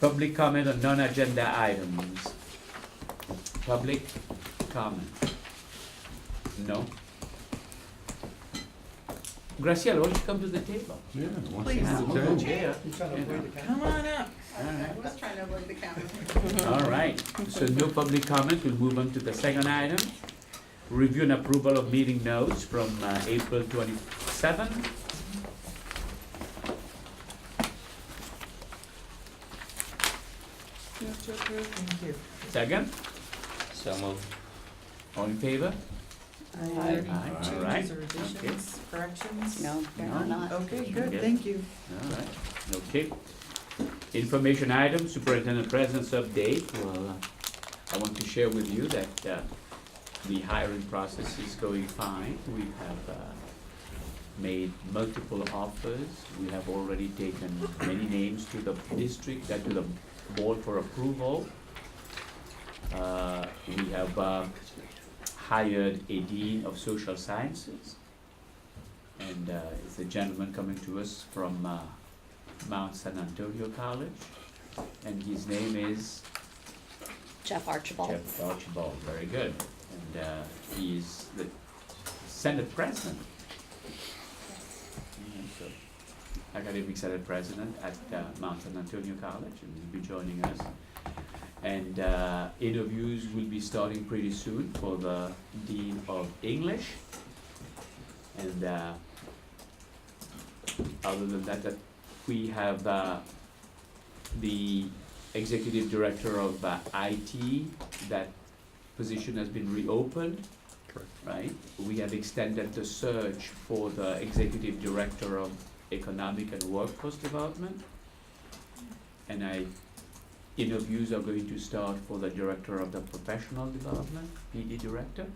Public comment on non-agenda items. Public comment. No? Graciela, why don't you come to the table? Yeah, Please. Chair. Come on up. All right. I was trying to avoid the camera. All right, so no public comment, we'll move on to the second item. Review and approval of meeting notes from April 27. Move to approve. Thank you. Second, So moved. all in favor? Are there any Aye. changes All right. or additions, corrections? No, there No. are not. Okay, good, Okay. thank you. All right, okay. Information item, superintendent presence update. Well, I want to share with you that the hiring process is going fine. We have made multiple offers. We have already taken many names to the district, to the board for approval. We have hired a dean of social sciences. And it's a gentleman coming to us from Mount San Antonio College. And his name is Jeff Archibald. Jeff Archibald, very good. And he is the Senate President. So, Academic Senate President at Mount San Antonio College, and he'll be joining us. And interviews will be starting pretty soon for the Dean of English. And other than that, we have the Executive Director of IT. That position has been reopened. Correct. Right? We have extended the search for the Executive Director of Economic and Workforce Development. And interviews are going to start for the Director of the Professional Development, PD Director,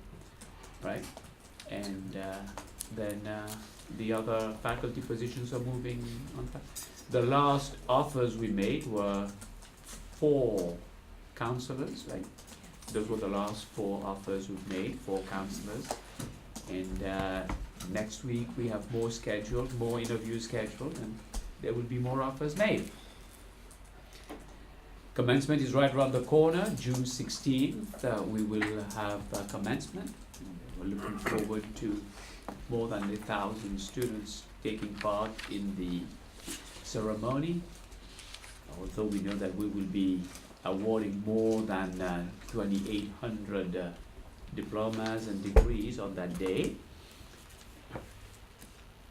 right? And then the other faculty positions are moving on. The last offers we made were 4 counselors, right? Those were the last 4 offers we've made, 4 counselors. And next week we have more scheduled, more interviews scheduled, and there will be more offers made. Commencement is right around the corner, June 16th. We will have commencement. We're looking forward to more than 1,000 students taking part in the ceremony. Although we know that we will be awarding more than 2,800 diplomas and degrees on that day.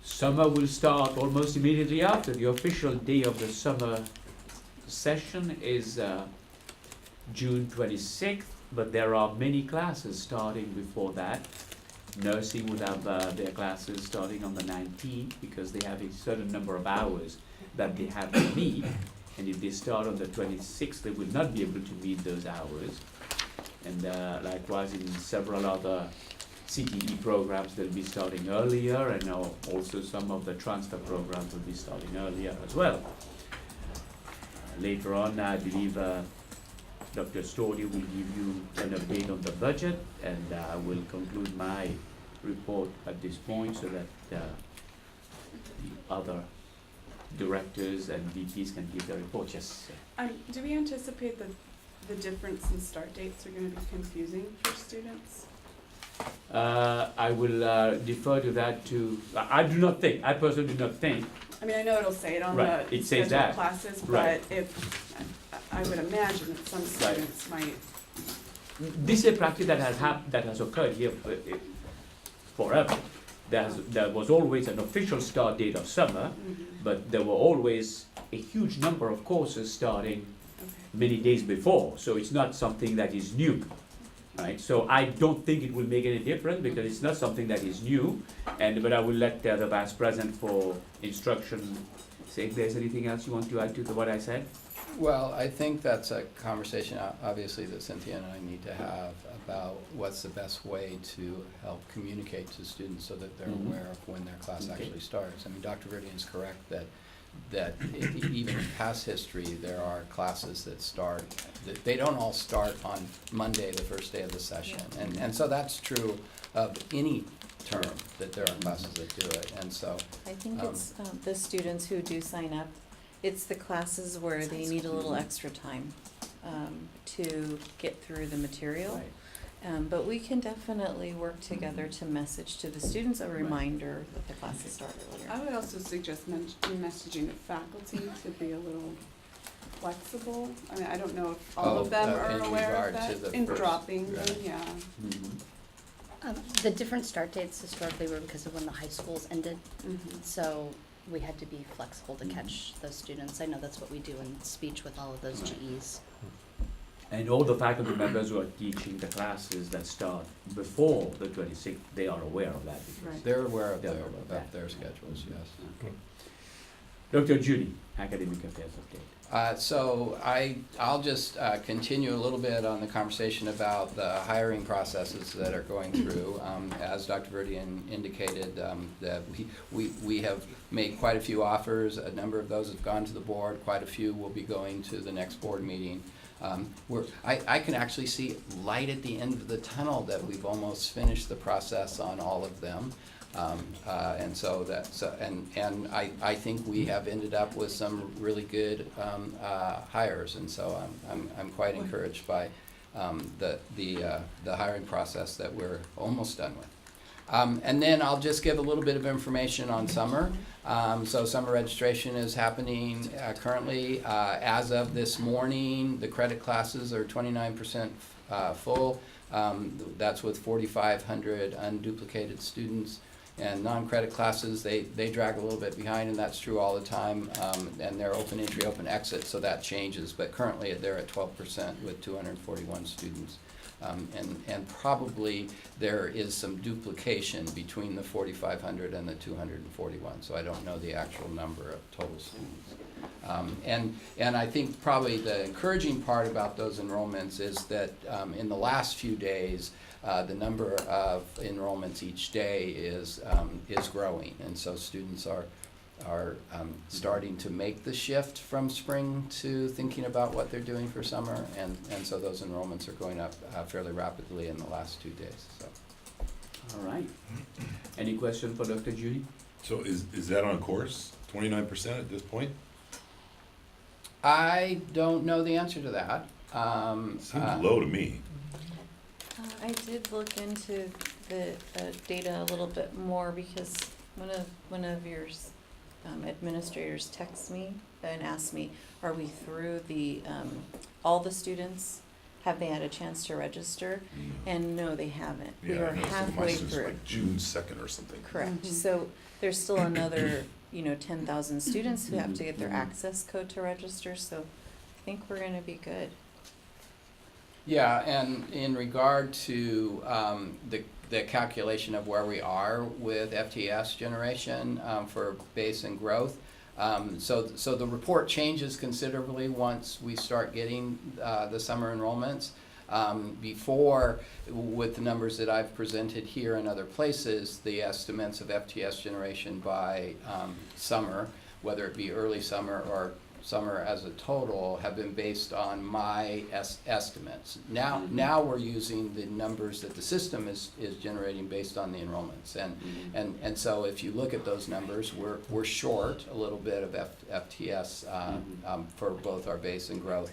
Summer will start almost immediately after. The official day of the summer session is June 26th, but there are many classes starting before that. Nursing would have their classes starting on the 19th because they have a certain number of hours that they have to meet. And if they start on the 26th, they will not be able to meet those hours. And likewise in several other CTE programs, they'll be starting earlier, and also some of the transfer programs will be starting earlier as well. Later on, I believe Dr. Stordy will give you an update on the budget, and I will conclude my report at this point so that the other directors and VPs can give their report. Yes. Do we anticipate that the difference in start dates are going to be confusing for students? I will defer to that to, I personally do not think. I mean, I know it'll say it on Right, the it says scheduled that. classes, Right. but if, I would imagine that some students might. This is a practice that has occurred here forever. There was always an official start date of summer, but there were always a huge number of courses starting many days before, so it's not something that is new, right? So I don't think it will make any difference because it's not something that is new, but I will let the Vice President for Instruction say if there's anything else you want to add to what I said. Well, I think that's a conversation, obviously, that Cynthia and I need to have about what's the best way to help communicate to students so that they're Mhm. aware of when their class Okay. actually starts. I mean, Dr. Verdian is correct that even in past history, there are classes that start, they don't all start on Monday, the first day of the session. And so that's true of any term, that there are classes that do it, and so. I think it's the students who do sign up It's the classes where they need a little extra time to get through the material. Right. But we can definitely work together to message to the students a reminder that the classes start I earlier. would also suggest messaging the faculty to be a little flexible. I mean, I don't know if all Oh, of them are in aware regard of to that, the in first- dropping them, right. yeah. Mhm. The different start dates historically were because of when the high schools ended, Mhm. so we had to be flexible to catch those students. I know that's what we do in speech with all of those Right. GEs. And all the faculty members who are teaching the classes that start before the 26th, they are aware of that. because- Right. They're aware of They're their, aware of of that. their schedules, yes. Okay. Dr. Judy, Academic Affairs Update. So I'll just continue a little bit on the conversation about the hiring processes that are going through. As Dr. Verdian indicated, that we have made quite a few offers. A number of those have gone to the board. Quite a few will be going to the next board meeting. I can actually see light at the end of the tunnel that we've almost finished the process on all of them. And so that's, and I think we have ended up with some really good hires, and so I'm quite encouraged by the hiring process that we're almost done with. And then I'll just give a little bit of information on summer. So summer registration is happening currently. As of this morning, the credit classes are 29% full. That's with 4,500 unduplicated students. And non-credit classes, they drag a little bit behind, and that's true all the time. And they're open entry, open exit, so that changes. But currently, they're at 12% with 241 students. And probably there is some duplication between the 4,500 and the 241, so I don't know the actual number of total students. And I think probably the encouraging part about those enrollments is that in the last few days, the number of enrollments each day is growing, and so students are starting to make the shift from spring to thinking about what they're doing for summer, and so those enrollments are going up fairly rapidly in the last 2 days. So. All right. Any question for Dr. Judy? So is that on course, 29% at this point? I don't know the answer to that. Seems low to me. I did look into the data a little bit more because one of your administrators texted me and asked me, are we through all the students? Have they had a chance to register? And no, they haven't. We Yeah, are I know some of my halfway students through. like June 2nd or something. Correct. Mhm. So there's still another, 10,000 students who have to get their access code to register, so I think we're gonna be good. Yeah, and in regard to the calculation of where we are with FTS generation for base and growth, so the report changes considerably once we start getting the summer enrollments. Before, with the numbers that I've presented here and other places, the estimates of FTS generation by summer, whether it be early summer or summer as a total, have been based on my estimates. Now we're using the numbers that the system is generating based on the enrollments, and so if you look at those numbers, we're short a little bit of FTS for both our base and growth,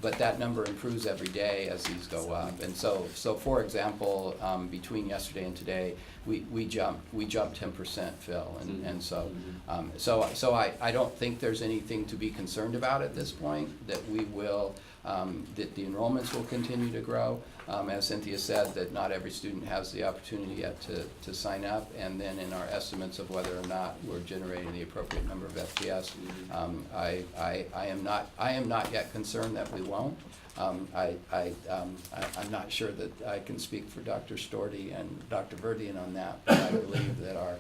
but that number improves every day as these go up. And so for example, between yesterday and today, we jumped 10% fill, and so I don't think there's anything to be concerned about at this point, that we will, that the enrollments will continue to grow. As Cynthia said, that not every student has the opportunity yet to sign up, and then in our estimates of whether or not we're generating the appropriate number of FTS, I am not yet concerned that we won't. I'm not sure that I can speak for Dr. Storti and Dr. Verdian on that, but I believe that our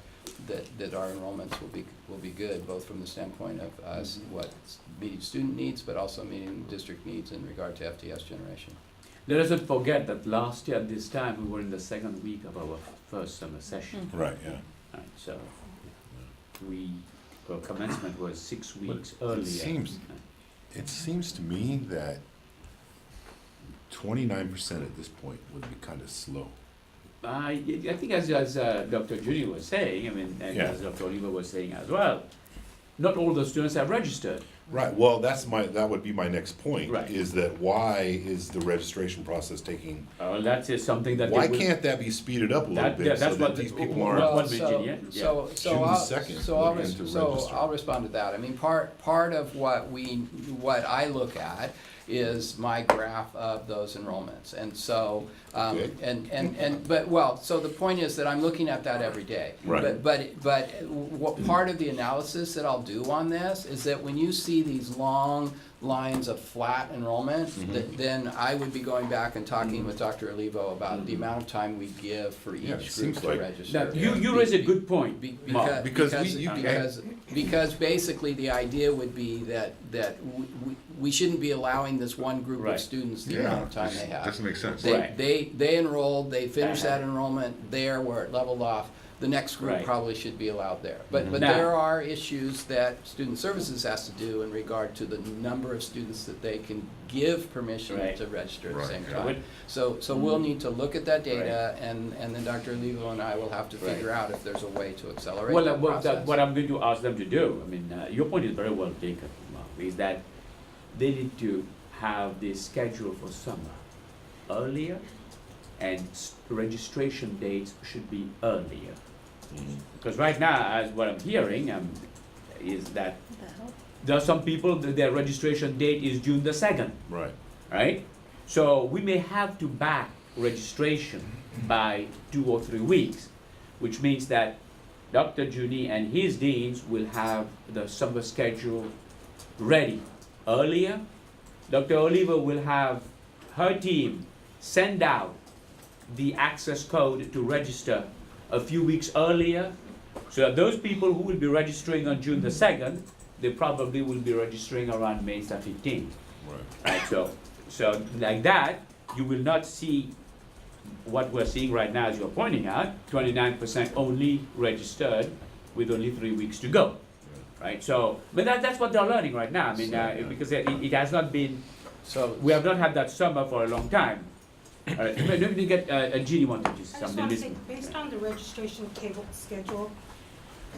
enrollments will be good, both from the standpoint of us, what meeting student needs, but also meeting district needs in regard to FTS generation. Let us not forget that last year at this time, we were in the second week of our first summer session. Right, yeah. Right, so our commencement was 6 weeks earlier. It seems to me that 29% at this point would be kind of slow. I think as Dr. Judy was saying, I mean, and Yeah. as Dr. Oliver was saying as well, not all the students have registered. Right, well, that would be my next point. Right. Is that why is the registration process taking, That is something that why they will. can't that be speeded up a little That- bit so that's that what these the- people well, aren't? One Virginia, yeah. So June I'll, 2nd so we'll I'll, begin to so register. I'll respond to that. I mean, part of what I look at is my graph of those enrollments. And so, Okay. so the point is that I'm looking at that every day. Right. But what part of the analysis that I'll do on this is that when you see these long lines of flat enrollment, then I would be going back and talking with Dr. Olivo about the amount of time we give for Yeah, it each group seems to like- register. Now, you raise a good point, Mark. Because Because basically the idea would be that we shouldn't be allowing this one group Right. of students the amount of time they have. Doesn't make sense. Right. They enrolled, they finished Uh-huh. that enrollment there where it leveled off. The next group Right. probably should be allowed there. But Now- there are issues that Student Services has to do in regard to the number of students that they can give permission Right. to register at the Right, same yeah. time. So we'll need to look at that data, and then Dr. Olivo and I will have to figure out if there's a way to accelerate Well, that process. what I'm going to ask them to do, I mean, your point is very well taken, Mark, is that they need to have the schedule for summer earlier, and registration dates should be earlier. Because right now, as what I'm hearing, is that there are some people that their registration date is June the 2nd, Right. right? So we may have to back registration by 2 or 3 weeks, which means that Dr. Juni and his deans will have the summer schedule ready earlier. Dr. Oliver will have her team send out the access code to register a few weeks earlier, so that those people who will be registering on June the 2nd, they probably will be registering around May the 15th. Right. Right, so like that, you will not see what we're seeing right now, as you're pointing out, 29% only registered with only 3 weeks to go, right? So, but that's what they're learning right now. I mean, because it has not been, So we have not had that summer for a long time. Let me get, Jeannie wanted to say I just something. want to say, based on the registration table schedule,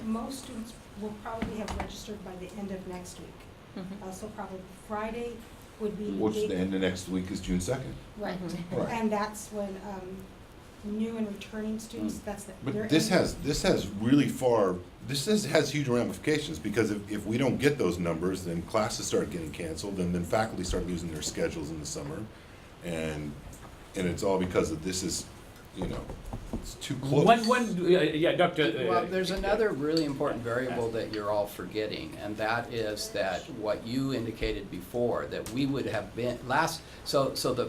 most students will probably have registered by the end of next week. So probably Friday would be. Which the end of next week is June 2nd. Right. Right. And that's when new and returning students, that's the. their But this end. has huge ramifications, because if we don't get those numbers, then classes start getting canceled, and then faculty start losing their schedules in the summer. And it's all because of this is, it's too close. Yeah, Doctor. Well, there's another really important variable that you're all forgetting, and that is that what you indicated before, that we would have been so the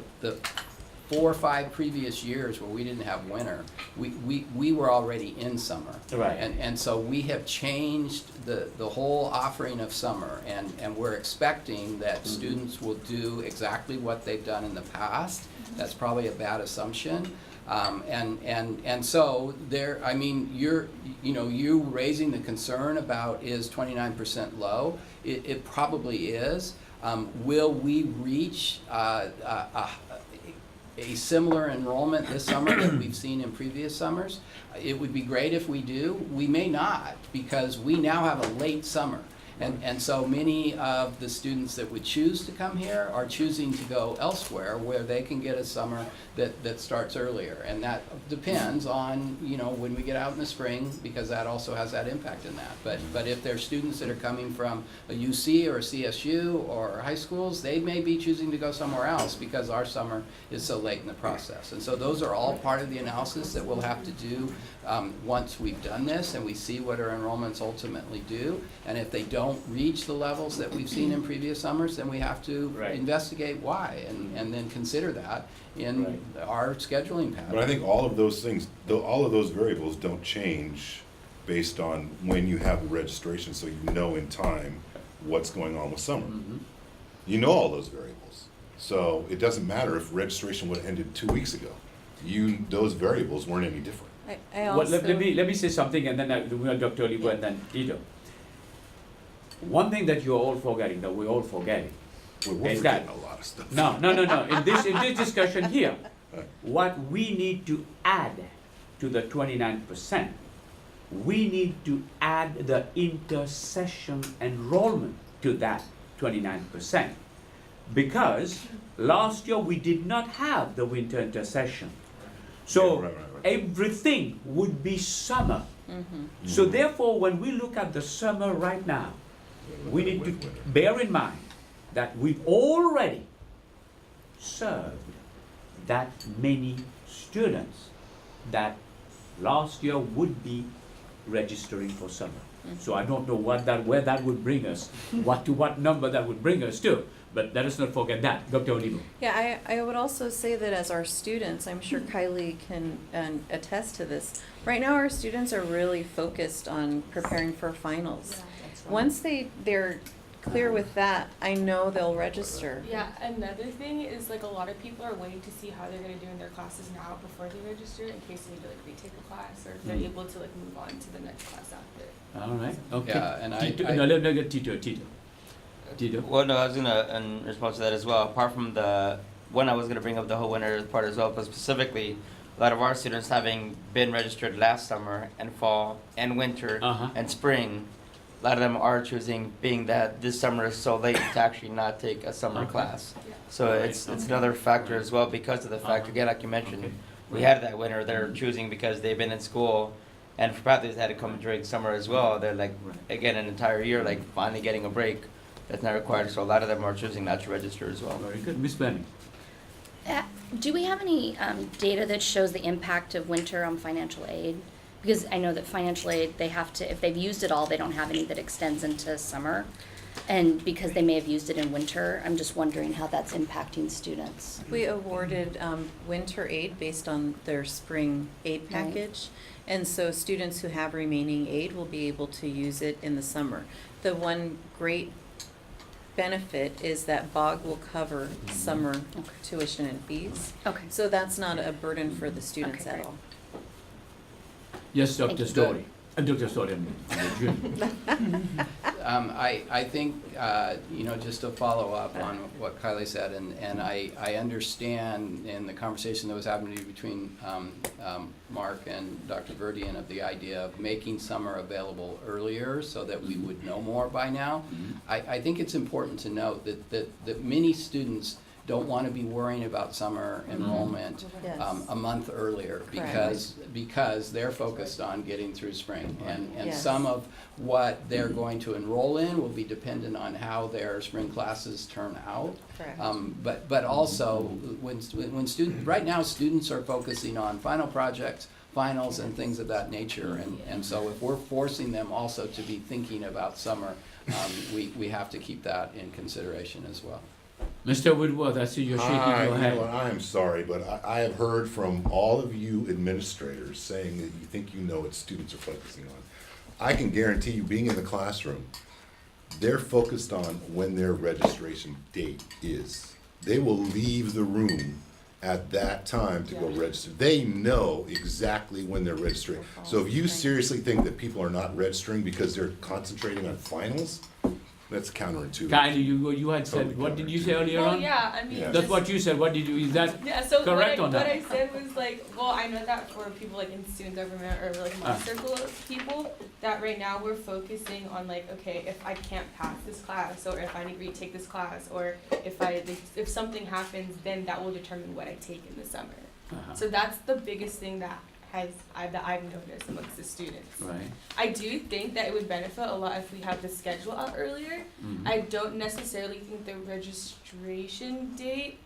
4 or 5 previous years where we didn't have winter, we were already in summer. Right. And so we have changed the whole offering of summer, and we're expecting that students will do exactly what they've done in the past. That's probably a bad assumption. And so there, I mean, you raising the concern about is 29% low? It probably is. Will we reach a similar enrollment this summer that we've seen in previous summers? It would be great if we do. We may not, because we now have a late summer. And so many of the students that would choose to come here are choosing to go elsewhere where they can get a summer that starts earlier. And that depends on, when we get out in the spring, because that also has that impact in that. But if there's students that are coming from a UC or a CSU or high schools, they may be choosing to go somewhere else because our summer is so late in the process. And so those are all part of the analysis that we'll have to do once we've done this and we see what our enrollments ultimately do. And if they don't reach the levels that we've seen in previous summers, then we have to Right. investigate why and then consider that in our scheduling pattern. But I think all of those things, all of those variables don't change based on when you have the registration, so you know in time what's going on with summer. Mhm. You know all those variables. So it doesn't matter if registration would have ended 2 weeks ago. Those variables weren't any different. I Well, also. let me say something, and then we have Dr. Olivo and then Tito. One thing that you're all forgetting, that we're all forgetting, We're is that, forgetting a lot of stuff. no, in this discussion here, what we need to add to the 29% we need to add the inter-session enrollment to that 29%. Because last year we did not have the winter intersession. So Right. everything would be summer. So therefore, when we look at the summer right now, we need to bear in mind that we've already served that many students that last year would be registering for summer. So I don't know where that would bring us, what number that would bring us to, but let us not forget that. Dr. Olivo. Yeah, I would also say that as our students, I'm sure Kylie can attest to this. Right now, our students are really focused on preparing for finals. Once they're clear with that, I know they'll register. Yeah, another thing is like a lot of people are waiting to see how they're gonna do in their classes now before they register in case they need to like retake a class or if they're able to like move on to the next class after. All right, okay. Yeah, and No, let me get Tito. Tito. Well, no, I was gonna, in response to that as well, apart from the, one, I was gonna bring up the whole winter part as well, but specifically, a lot of our students having been registered last summer and fall and winter and spring, a lot of them are choosing, being that this summer is so late, to actually not take a summer class. Yeah. So Right. it's another factor as well, because of the fact, again, like you mentioned, we had that winter, they're choosing because they've been in school, and for practice they had to come during summer as well, they're like, again, an entire year, like finally getting a break that's not required, so a lot of them are choosing not to register as well. Very good. Miss Benning. Do we have any data that shows the impact of winter on financial aid? Because I know that financial aid, they have to, if they've used it all, they don't have any that extends into summer. And because they may have used it in winter, I'm just wondering how that's impacting students. We awarded winter aid based on their spring aid Right. package. And so students who have remaining aid will be able to use it in the summer. The one great benefit is that BOG will cover summer tuition and fees. Okay. So that's not a burden for the students Okay, at great. all. Yes, Thank Dr. you. Story. Dr. Story, June. I think, just to follow up on what Kylie said, and I understand in the conversation that was happening between Mark and Dr. Verdian of the idea of making summer available earlier so that we would know more by now. I think it's important to note that many students don't want to be worrying about summer enrollment Yes. a month earlier because they're focused on getting through spring. And Yes. some of what they're going to enroll in will be dependent on how their spring classes turn out. Correct. But also, when students, right now, students are focusing on final projects, finals, and things of that nature. And so if we're forcing them also to be thinking about summer, we have to keep that in consideration as well. Mr. Woodworth, I see you're shaking your You know head. what, I am sorry, but I have heard from all of you administrators saying that you think you know what students are focusing on. I can guarantee you, being in the classroom, they're focused on when their registration date is. They will leave the room at that time to go register. They know exactly when they're registering. So if you seriously think that people are not registering because they're concentrating on finals, that's counterintuitive. Kylie, you had said, Totally what did you say earlier Well, on? yeah, I mean. Yeah. That's what you said. What did you, is that Yeah, so correct or what not? I said was like, well, I know that for people like in student government or like my circle of people, that right now we're focusing on like, okay, if I can't pass this class, or if I need to retake this class, or if something happens, then that will determine what I take in the summer. Uh-huh. So that's the biggest thing that I've noticed amongst the students. Right. I do think that it would benefit a lot if we have the schedule out earlier. Mhm. I don't necessarily think the registration date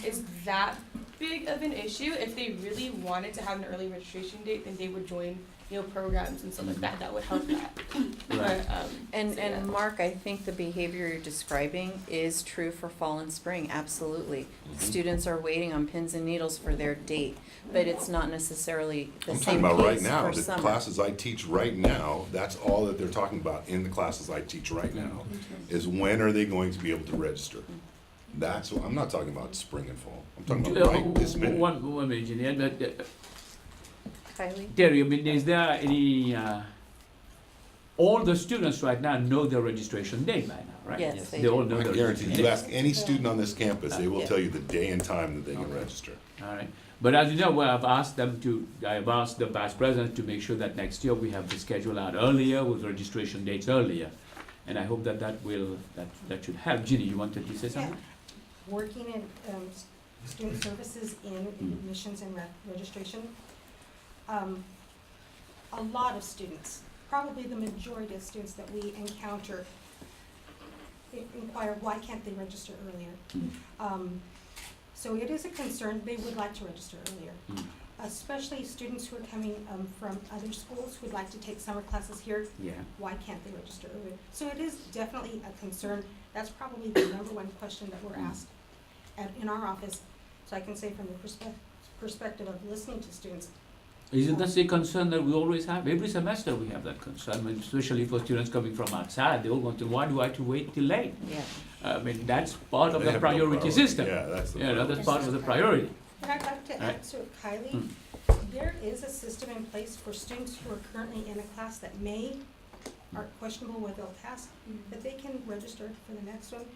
is that big of an issue. If they really wanted to have an early registration date, then they would join, programs and stuff like that. That would help that. Right. But, And so, yeah. Mark, I think the behavior you're describing is true for fall and spring, absolutely. Students are waiting on pins and needles for their date, but it's not necessarily the I'm same talking about right case now, for the summer. classes I teach right now, that's all that they're talking about in the classes I teach right now, is when are they going to be able to register? That's what, I'm not talking about spring and fall, I'm talking about right this minute. One minute, Janine, but Kylie? Terry, I mean, is there any, all the students right now know their registration date by now, right? Yes, they They all do. know I their guarantee registration you, date. ask any student on this campus, they will Yeah. tell you the day and time that they can Okay. register. All right. But as you know, well, I've asked the past presidents to make sure that next year we have the schedule out earlier with registration dates earlier. And I hope that that should help. Ginny, you wanted to say something? Working in student services in admissions and registration, a lot of students, probably the majority of students that we encounter inquire, why can't they register earlier? So it is a concern, they would like to register earlier. Especially students who are coming from other schools who would like to take summer classes here. Yeah. Why can't they register earlier? So it is definitely a concern. That's probably the number one question that we're asked in our office. So I can say from the perspective of listening to students. Isn't that a concern that we always have? Every semester we have that concern, I mean, especially for students coming from outside. They all want to, why do I have to wait till late? Yeah. I mean, that's part of They the have no priority system. Yeah, that's the You know, priority. that's part of the priority. And I'd like to Right. answer Kylie. There is a system in place for students who are currently in a class that are questionable whether they'll pass, that they can register for the next one.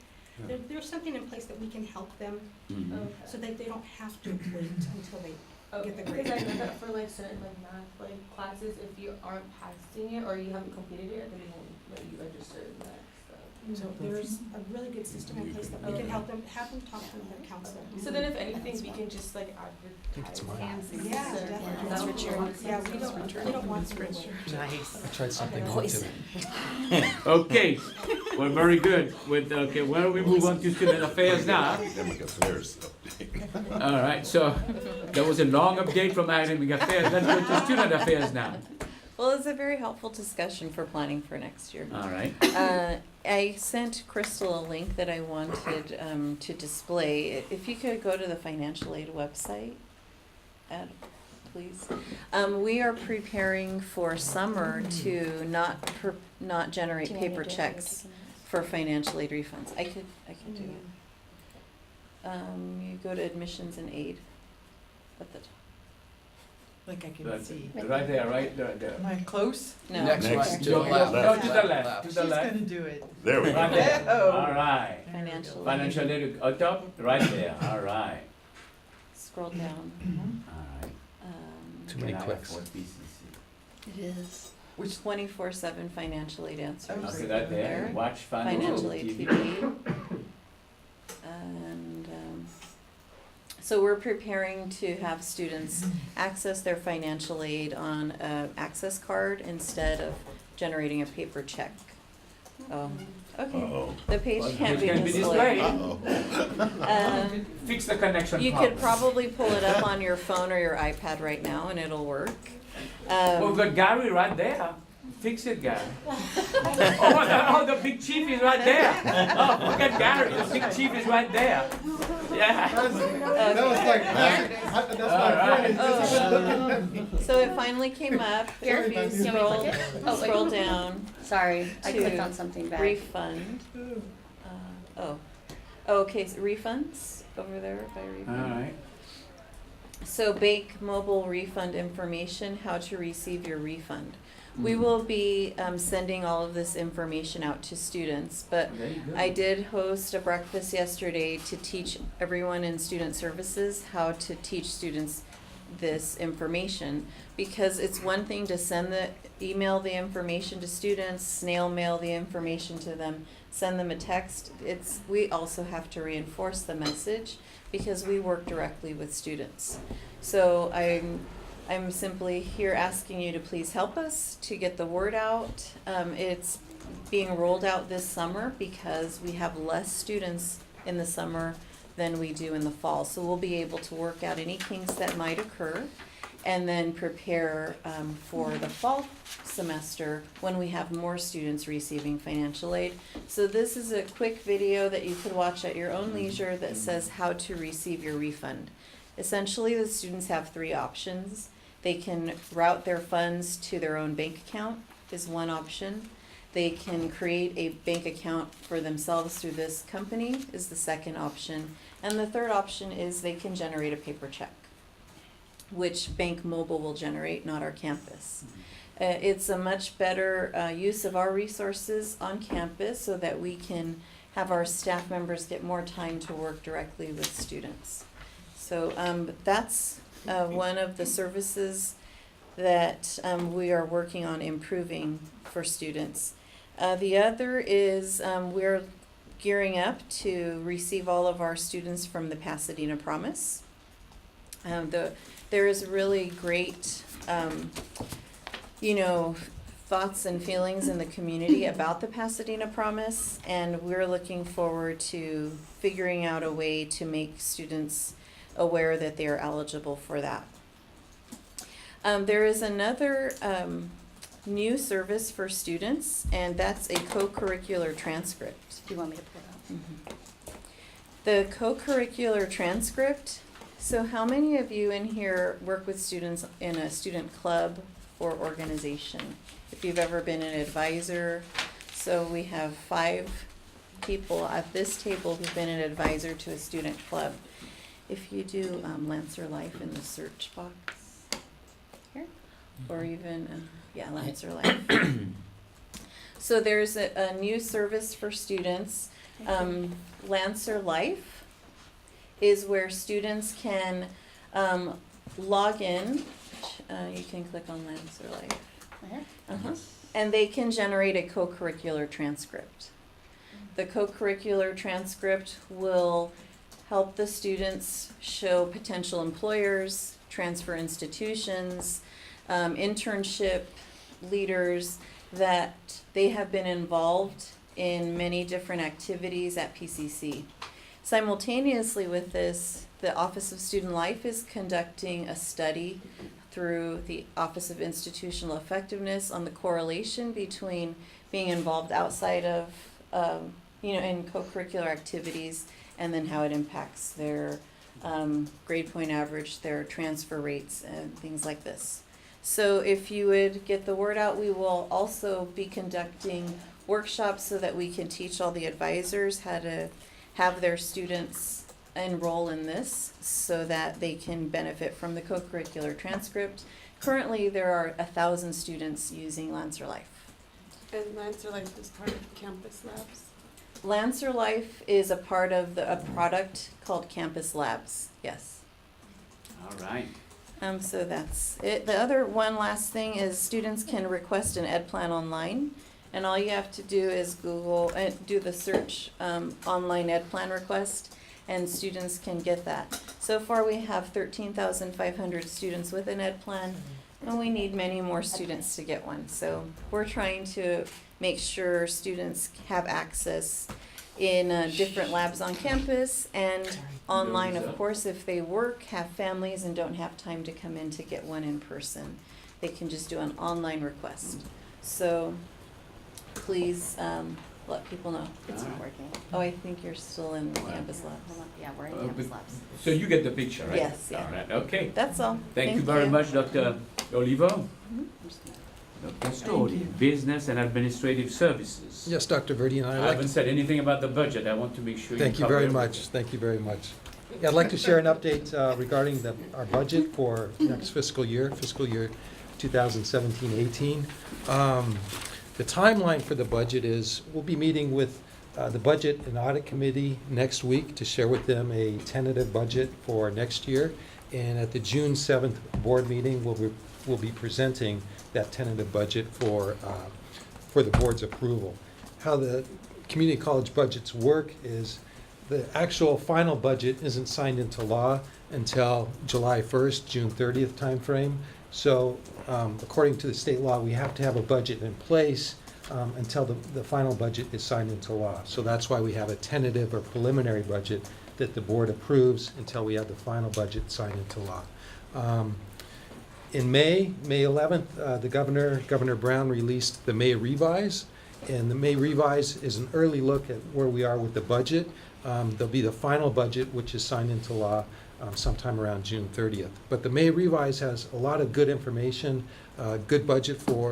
There's something in place that we can help them so that they don't have to wait until they get the grade. Because I know that for like certain like math like classes, if you aren't passing it or you haven't completed it, then they won't let you register next. So there's a really good system in place that we can help them, have them talk to their counselor. So then if anything, we can just like advertise. Yeah, So- definitely. That's what you're. Yeah, we don't want them to wait. Nice. I tried something new Poison. today. Okay, well, very good. Okay, why don't we move on to student affairs now? Academic affairs update. All right, so that was a long update from academic affairs. Let's go to student affairs now. Well, it's a very helpful discussion for planning for next year. All right. I sent Crystal a link that I wanted to display. If you could go to the financial aid website, please. We are preparing for summer to not generate Do you want me paper to do it? checks for financial aid refunds. I could do it. You go to admissions and aid at the top. Like I can Right see. right there, right there. Am I close? No. Next Next. one, to the Go, left. no, to the left, to She's the left. gonna do it. There we Right go. there. Oh. All right. Financial aid. Financial aid on top, right there. All right. Scroll down. All right. Too many Can I clicks. afford BCC? It is. Which 24/7 financial aid answers. Oh, Okay, right there. There. Watch Financial aid TV. TV. And so we're preparing to have students access their financial aid on an access card instead of generating a paper check. Oh, okay. Uh-oh. The page Well, can't be it can be displayed. Uh-oh. Fix the connection You problem. could probably pull it up on your phone or your iPad right now and it'll work. Oh, we've got Gary right there. Fix it, Gary. Oh, the big chief is right there. Oh, look at Gary. The big chief is right there. Yeah. That was like, that's All right. So it finally came up. Here, If you want me you to scroll, click it? Oh, wait. scroll down, Sorry, I To clicked on something bad. refund. Okay, so refunds over there by All refund. right. So bank mobile refund information, how to receive your refund. We Mm. will be sending all of this information out to students, but Very good. I did host a breakfast yesterday to teach everyone in student services how to teach students this information. Because it's one thing to email the information to students, snail mail the information to them, send them a text. We also have to reinforce the message because we work directly with students. So I'm simply here asking you to please help us to get the word out. It's being rolled out this summer because we have less students in the summer than we do in the fall. So we'll be able to work out any kinks that might occur and then prepare for the fall semester when we have more students receiving financial aid. So this is a quick video that you could watch at your own leisure that says how to receive your refund. Essentially, the students have three options. They can route their funds to their own bank account is one option. They can create a bank account for themselves through this company is the second option. And the third option is they can generate a paper check, which Bank Mobile will generate, not our campus. It's a much better use of our resources on campus so that we can have our staff members get more time to work directly with students. So that's one of the services that we are working on improving for students. The other is we're gearing up to receive all of our students from the Pasadena Promise. There is really great, thoughts and feelings in the community about the Pasadena Promise, and we're looking forward to figuring out a way to make students aware that they are eligible for that. There is another new service for students, and that's a co-curricular transcript. Do you want me to pull it out? The co-curricular transcript, so how many of you in here work with students in a student club or organization? If you've ever been an advisor, so we have 5 people at this table who've been an advisor to a student club. If you do Lancer Life in the search box here, or even, Lancer Life. So there's a new service for students. Lancer Life is where students can log in. You can click on Lancer Life. And they can generate a co-curricular transcript. The co-curricular transcript will help the students show potential employers, transfer institutions, internship leaders that they have been involved in many different activities at PCC. Simultaneously with this, the Office of Student Life is conducting a study through the Office of Institutional Effectiveness on the correlation between being involved outside of, in co-curricular activities, and then how it impacts their grade point average, their transfer rates, and things like this. So if you would get the word out, we will also be conducting workshops so that we can teach all the advisors how to have their students enroll in this so that they can benefit from the co-curricular transcript. Currently, there are 1,000 students using Lancer Life. And Lancer Life is part of Campus Labs? Lancer Life is a part of a product called Campus Labs, yes. All right. So that's it. The other one last thing is students can request an ed plan online, and all you have to do is Google, do the search online ed plan request, and students can get that. So far we have 13,500 students with an ed plan, and we need many more students to get one. So we're trying to make sure students have access in different labs on campus and online, of course. If they work, have families, and don't have time to come in to get one in person, they can just do an online request. So please let people know. It's not working. Oh, I think you're still in campus labs. Hold on. Yeah, we're in Campus Labs. So you get the picture, right? Yes, yeah. All right, okay. That's all. Thank you very much, Dr. Olivo. I'm just gonna- Dr. Story, Business and Administrative Services. Yes, Dr. Verdi, and I I'd like haven't said anything about the budget. I want to make sure you Thank you cover very everything. much. Thank you very much. Yeah, I'd like to share an update regarding our budget for next fiscal year 2017-18. The timeline for the budget is we'll be meeting with the Budget and Audit Committee next week to share with them a tentative budget for next year. And at the June 7th board meeting, we'll be presenting that tentative budget for the board's approval. How the community college budgets work is the actual final budget isn't signed into law until July 1st, June 30th timeframe. So according to the state law, we have to have a budget in place until the final budget is signed into law. So that's why we have a tentative or preliminary budget that the board approves until we have the final budget signed into law. In May 11th, the Governor Brown released the May revise, and the May revise is an early look at where we are with the budget. There'll be the final budget, which is signed into law sometime around June 30th. But the May revise has a lot of good information,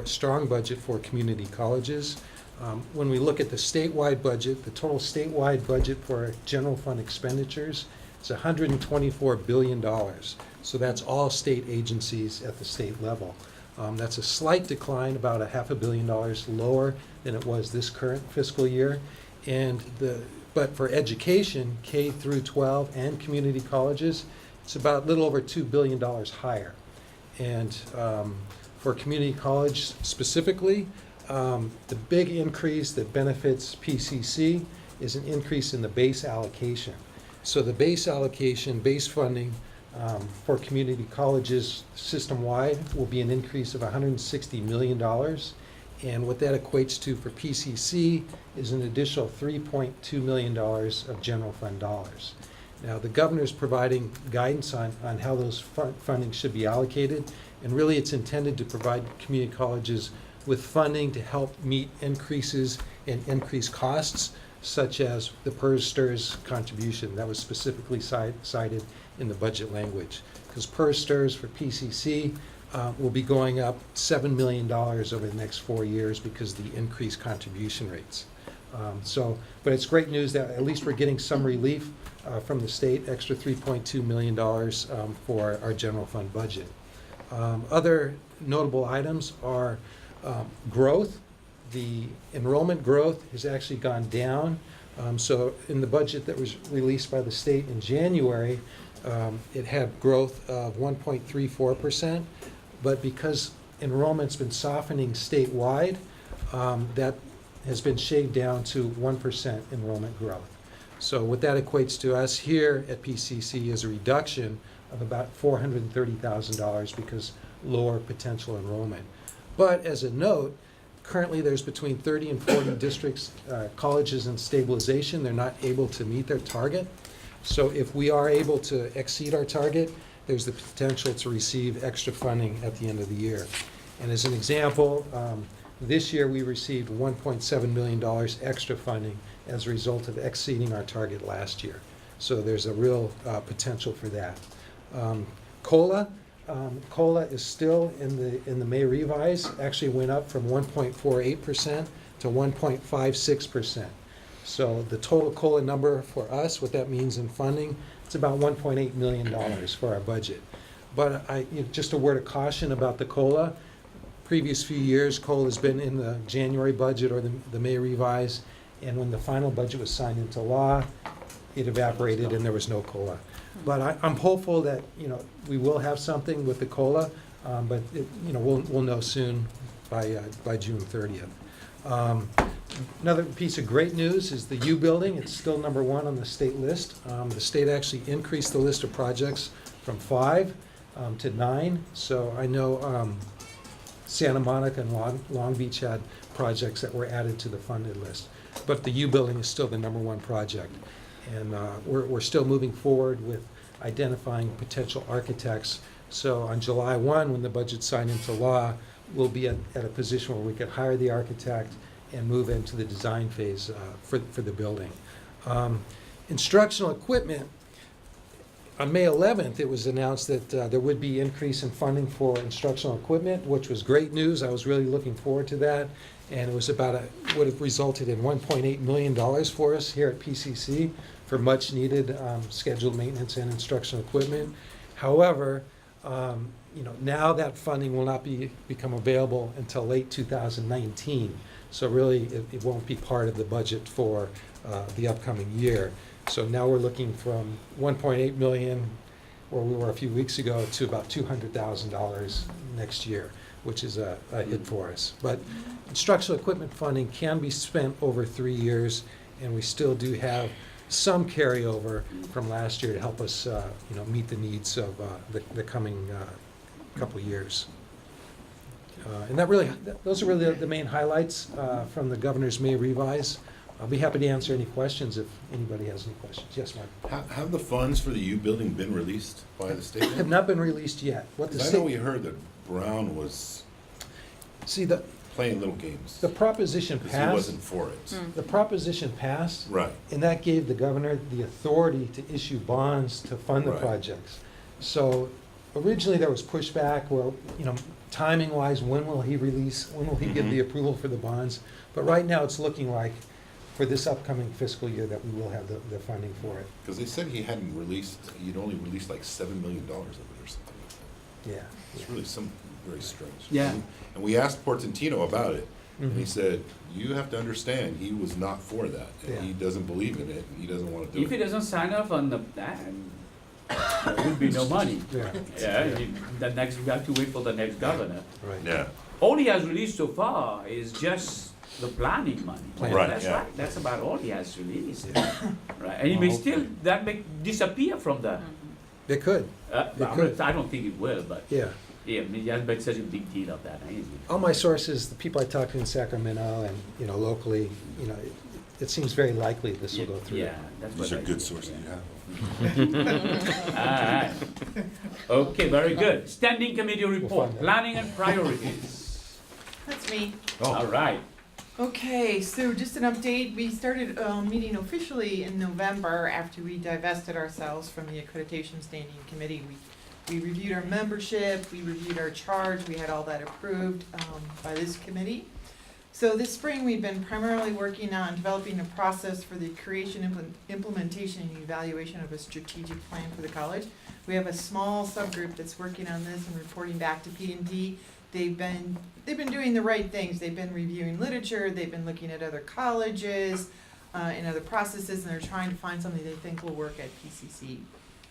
strong budget for community colleges. When we look at the statewide budget, the total statewide budget for general fund expenditures is $124 billion. So that's all state agencies at the state level. That's a slight decline, about $500 million lower than it was this current fiscal year. But for education, K through 12 and community colleges, It's about a little over $2 billion higher. And for community college specifically, the big increase that benefits PCC is an increase in the base allocation. So the base allocation, base funding for community colleges system-wide will be an increase of $160 million. And what that equates to for PCC is an additional $3.2 million of general fund dollars. Now, the governor's providing guidance on how those funding should be allocated, and really it's intended to provide community colleges with funding to help meet increases in increased costs, such as the PERS STIRS contribution that was specifically cited in the budget language. Because PERS STIRS for PCC will be going up $7 million over the next 4 years because of the increased contribution rates. But it's great news that at least we're getting some relief from the state, extra $3.2 million for our general fund budget. Other notable items are growth. The enrollment growth has actually gone down. So in the budget that was released by the state in January, it had growth of 1.34%, but because enrollment's been softening statewide, that has been shaved down to 1% enrollment growth. So what that equates to us here at PCC is a reduction of about $430,000 because lower potential enrollment. But as a note, currently there's between 30 and 40 districts, colleges in stabilization. They're not able to meet their target. So if we are able to exceed our target, there's the potential to receive extra funding at the end of the year. And as an example, this year we received $1.7 million extra funding as a result of exceeding our target last year. So there's a real potential for that. COLA. COLA is still in the May revise, actually went up from 1.48% to 1.56%. So the total COLA number for us, what that means in funding, it's about $1.8 million for our budget. But just a word of caution about the COLA. Previous few years, COLA has been in the January budget or the May revise, and when the final budget was signed into law, it evaporated and there was no COLA. But I'm hopeful that we will have something with the COLA, but we'll know soon by June 30th. Another piece of great news is the U building. It's still #1 on the state list. The state actually increased the list of projects from 5 to 9. So I know Santa Monica and Long Beach had projects that were added to the funded list. But the U building is still the #1 project. And we're still moving forward with identifying potential architects. So on July 1, when the budget's signed into law, we'll be at a position where we could hire the architect and move into the design phase for the building. Instructional equipment, on May 11th, it was announced that there would be increase in funding for instructional equipment, which was great news. I was really looking forward to that. And it was would have resulted in $1.8 million for us here at PCC for much needed scheduled maintenance and instructional equipment. However, now that funding will not become available until late 2019. So really, it won't be part of the budget for the upcoming year. So now we're looking from $1.8 million, where we were a few weeks ago, to about $200,000 next year, which is a hit for us. But instructional equipment funding can be spent over 3 years, and we still do have some carryover from last year to help us, meet the needs of the coming couple of years. And those are really the main highlights from the governor's May revise. I'll be happy to answer any questions if anybody has any questions. Yes, Mark. Have the funds for the U building been released by the state? Have not been released yet. What the I state, know we heard that Brown was playing little games. the proposition Because he passed. wasn't for it. The proposition passed. Right. And that gave the governor the authority to issue bonds to fund the Right. projects. So originally there was pushback, well, timing-wise, when will he give the approval for the bonds? But right now it's looking like for this upcoming fiscal year that we will have the funding for it. Because they said he'd only released like $7 million of it or something like that. Yeah. It's really very strange. Yeah. And we asked Portantino about it, and he Mhm. said, you have to understand, he was not for that. And Yeah. he doesn't believe in it, and he doesn't want to do If he it. doesn't sign off on the plan, there will be no money. Yeah, Yeah, the next, we have to wait for the next governor. right. Yeah, All he has released so far is just the planning money. Planning. Right, That's yeah. right, that's about all he has released. Right, and he Well, may hopefully. still, that may disappear from the, They could, It could. I don't think it will, but, yeah. yeah, I mean, he hasn't made such a big deal of that, ain't he? All my sources, the people I talk to in Sacramento and, locally, it seems very likely this will go through. Yeah, that's what these are I good think, sources yeah. you have. Alright. Okay, very good. Standing committee find report, that. planning and priorities. That's me. Oh. Alright, Okay, so just an update, we started meeting officially in November after we divested ourselves from the accreditation standing committee. We reviewed our membership, we reviewed our charge, we had all that approved by this committee. So this spring, we've been primarily working on developing a process for the creation, implementation, and evaluation of a strategic plan for the college. We have a small subgroup that's working on this and reporting back to P&D. They've been doing the right things. They've been reviewing literature, they've been looking at other colleges and other processes, and they're trying to find something they think will work at PCC.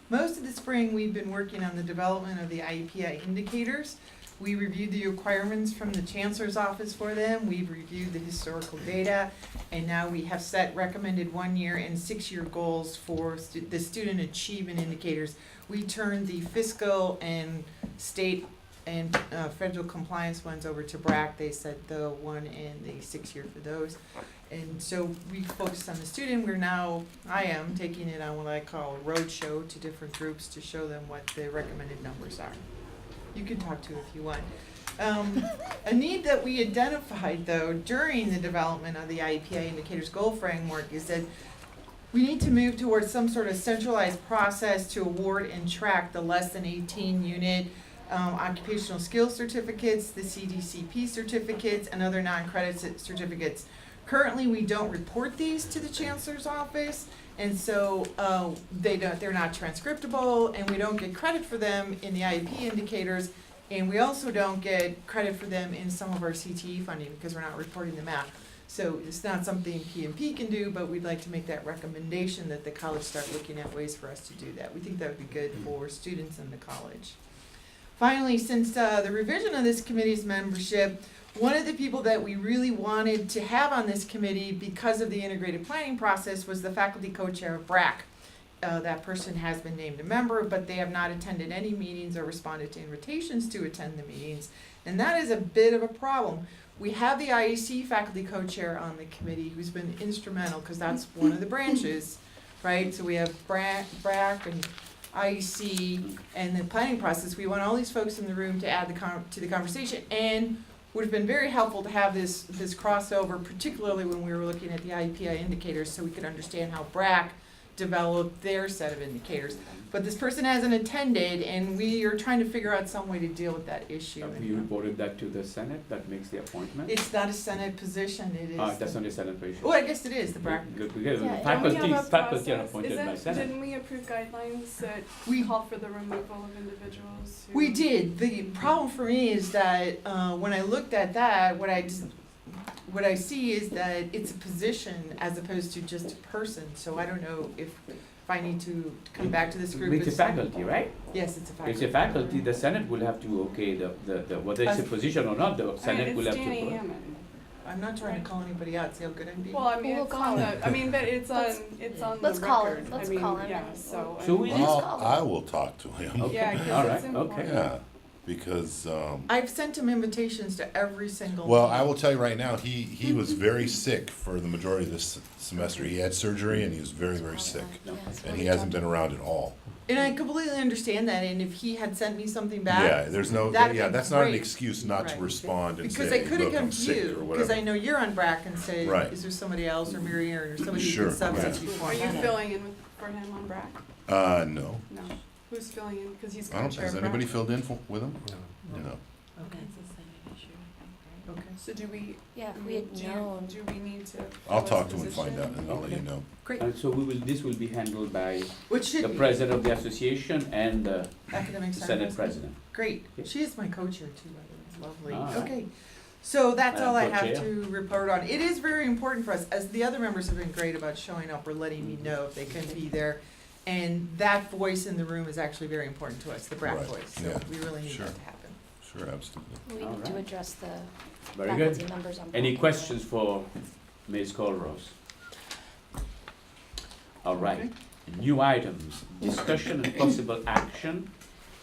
Most of the spring, we've been working on the development of the IEPI indicators. We reviewed the requirements from the Chancellor's office for them, we've reviewed the historical data, and now we have set recommended 1-year and 6-year goals for the student achievement indicators. We turned the fiscal and state and federal compliance ones over to BRAC. They set the 1 and the 6-year for those. And so we focused on the student. I am taking it on what I call a roadshow to different groups to show them what the recommended numbers are. You can talk to it if you want. A need that we identified though during the development of the IEPI indicators goal framework is that we need to move towards some sort of centralized process to award and track the less than 18 unit occupational skills certificates, the CDCP certificates, and other non-credit certificates. Currently, we don't report these to the Chancellor's office, and so they're not transcriptable, and we don't get credit for them in the IEP indicators, and we also don't get credit for them in some of our CTE funding because we're not reporting them out. So it's not something PMP can do, but we'd like to make that recommendation that the college start looking at ways for us to do that. We think that would be good for students in the college. Finally, since the revision of this committee's membership, one of the people that we really wanted to have on this committee because of the integrated planning process was the faculty co-chair of BRAC. That person has been named a member, but they have not attended any meetings or responded to invitations to attend the meetings. And that is a bit of a problem. We have the IEC faculty co-chair on the committee who's been instrumental because that's one of the branches, right? So we have BRAC and IEC and the planning process. We want all these folks in the room to add to the conversation, and would have been very helpful to have this crossover, particularly when we were looking at the IEPI indicators, so we could understand how BRAC developed their set of indicators. But this person hasn't attended, and we are trying to figure out some way to deal with that issue. Have you reported that to the Senate that makes the appointment? It's not a Senate position, it is. That's not a Senate position. Oh, I guess it is, the BRAC. Good, because Yeah, faculty, Don't we have a faculty are process? appointed by Senate. Didn't we approve guidelines that We- call for the removal of individuals who? We did. The problem for me is that when I looked at that, what I see is that it's a position as opposed to just a person. So I don't know if I need to come back to this group. It's a as- faculty, right? Yes, it's a faculty. It's a faculty, the Senate will have to okay the whether it's a position or not, the Senate will have It's to. Danny Hammond. I'm not trying to call anybody out, see how good I'm being. Well, I mean, We'll it's call on him. the, I mean, but it's on, Let's- it's on the let's call him. record. Let's I mean, call him yeah, and so. I So mean, we- Well, I will talk to him. Okay, Yeah, 'cause all it's right, important. okay. Yeah, because, I've sent him invitations to every single. well, meeting. I will tell you right now, he was very sick for the majority of this semester. He had surgery and he was very, very sick. And he hasn't been around at all. And I completely understand that, and if he had sent me something back. Yeah, there's no, that'd yeah, be that's not an great. excuse not to Right. respond and Because say, I could have look, come I'm to sick or you, because whatever. I know you're on BRAC and say, Right. is there somebody else, or Mary Ann, or somebody who Sure, can substitute yeah. for Are you him? filling in for him on BRAC? No. No. Who's filling in? Because he's I don't, co-chair has of anybody BRAC. filled in with him? No. No. Okay. Okay. So do we? Yeah, if we had do- known. Do we need to? I'll fill talk to his him and find out position? and I'll let you know. Great, And so this will be handled by which should the be president of the association and the academic Senate president. Great, Okay. she is my co-chair too, by the way, lovely, All right. okay. So that's all I Madam have Co-Chair. to report on. It is very important for us, as the other members have been great about showing up or letting me know if they couldn't be there. And that voice in the room is actually very important to us, the brat Right, voice, so yeah, we really need sure. that to happen. Sure, absolutely. We All need to right. address the Very faculty good. numbers on. Any board. questions for Ms. Colrose? All right. New items, discussion and possible action,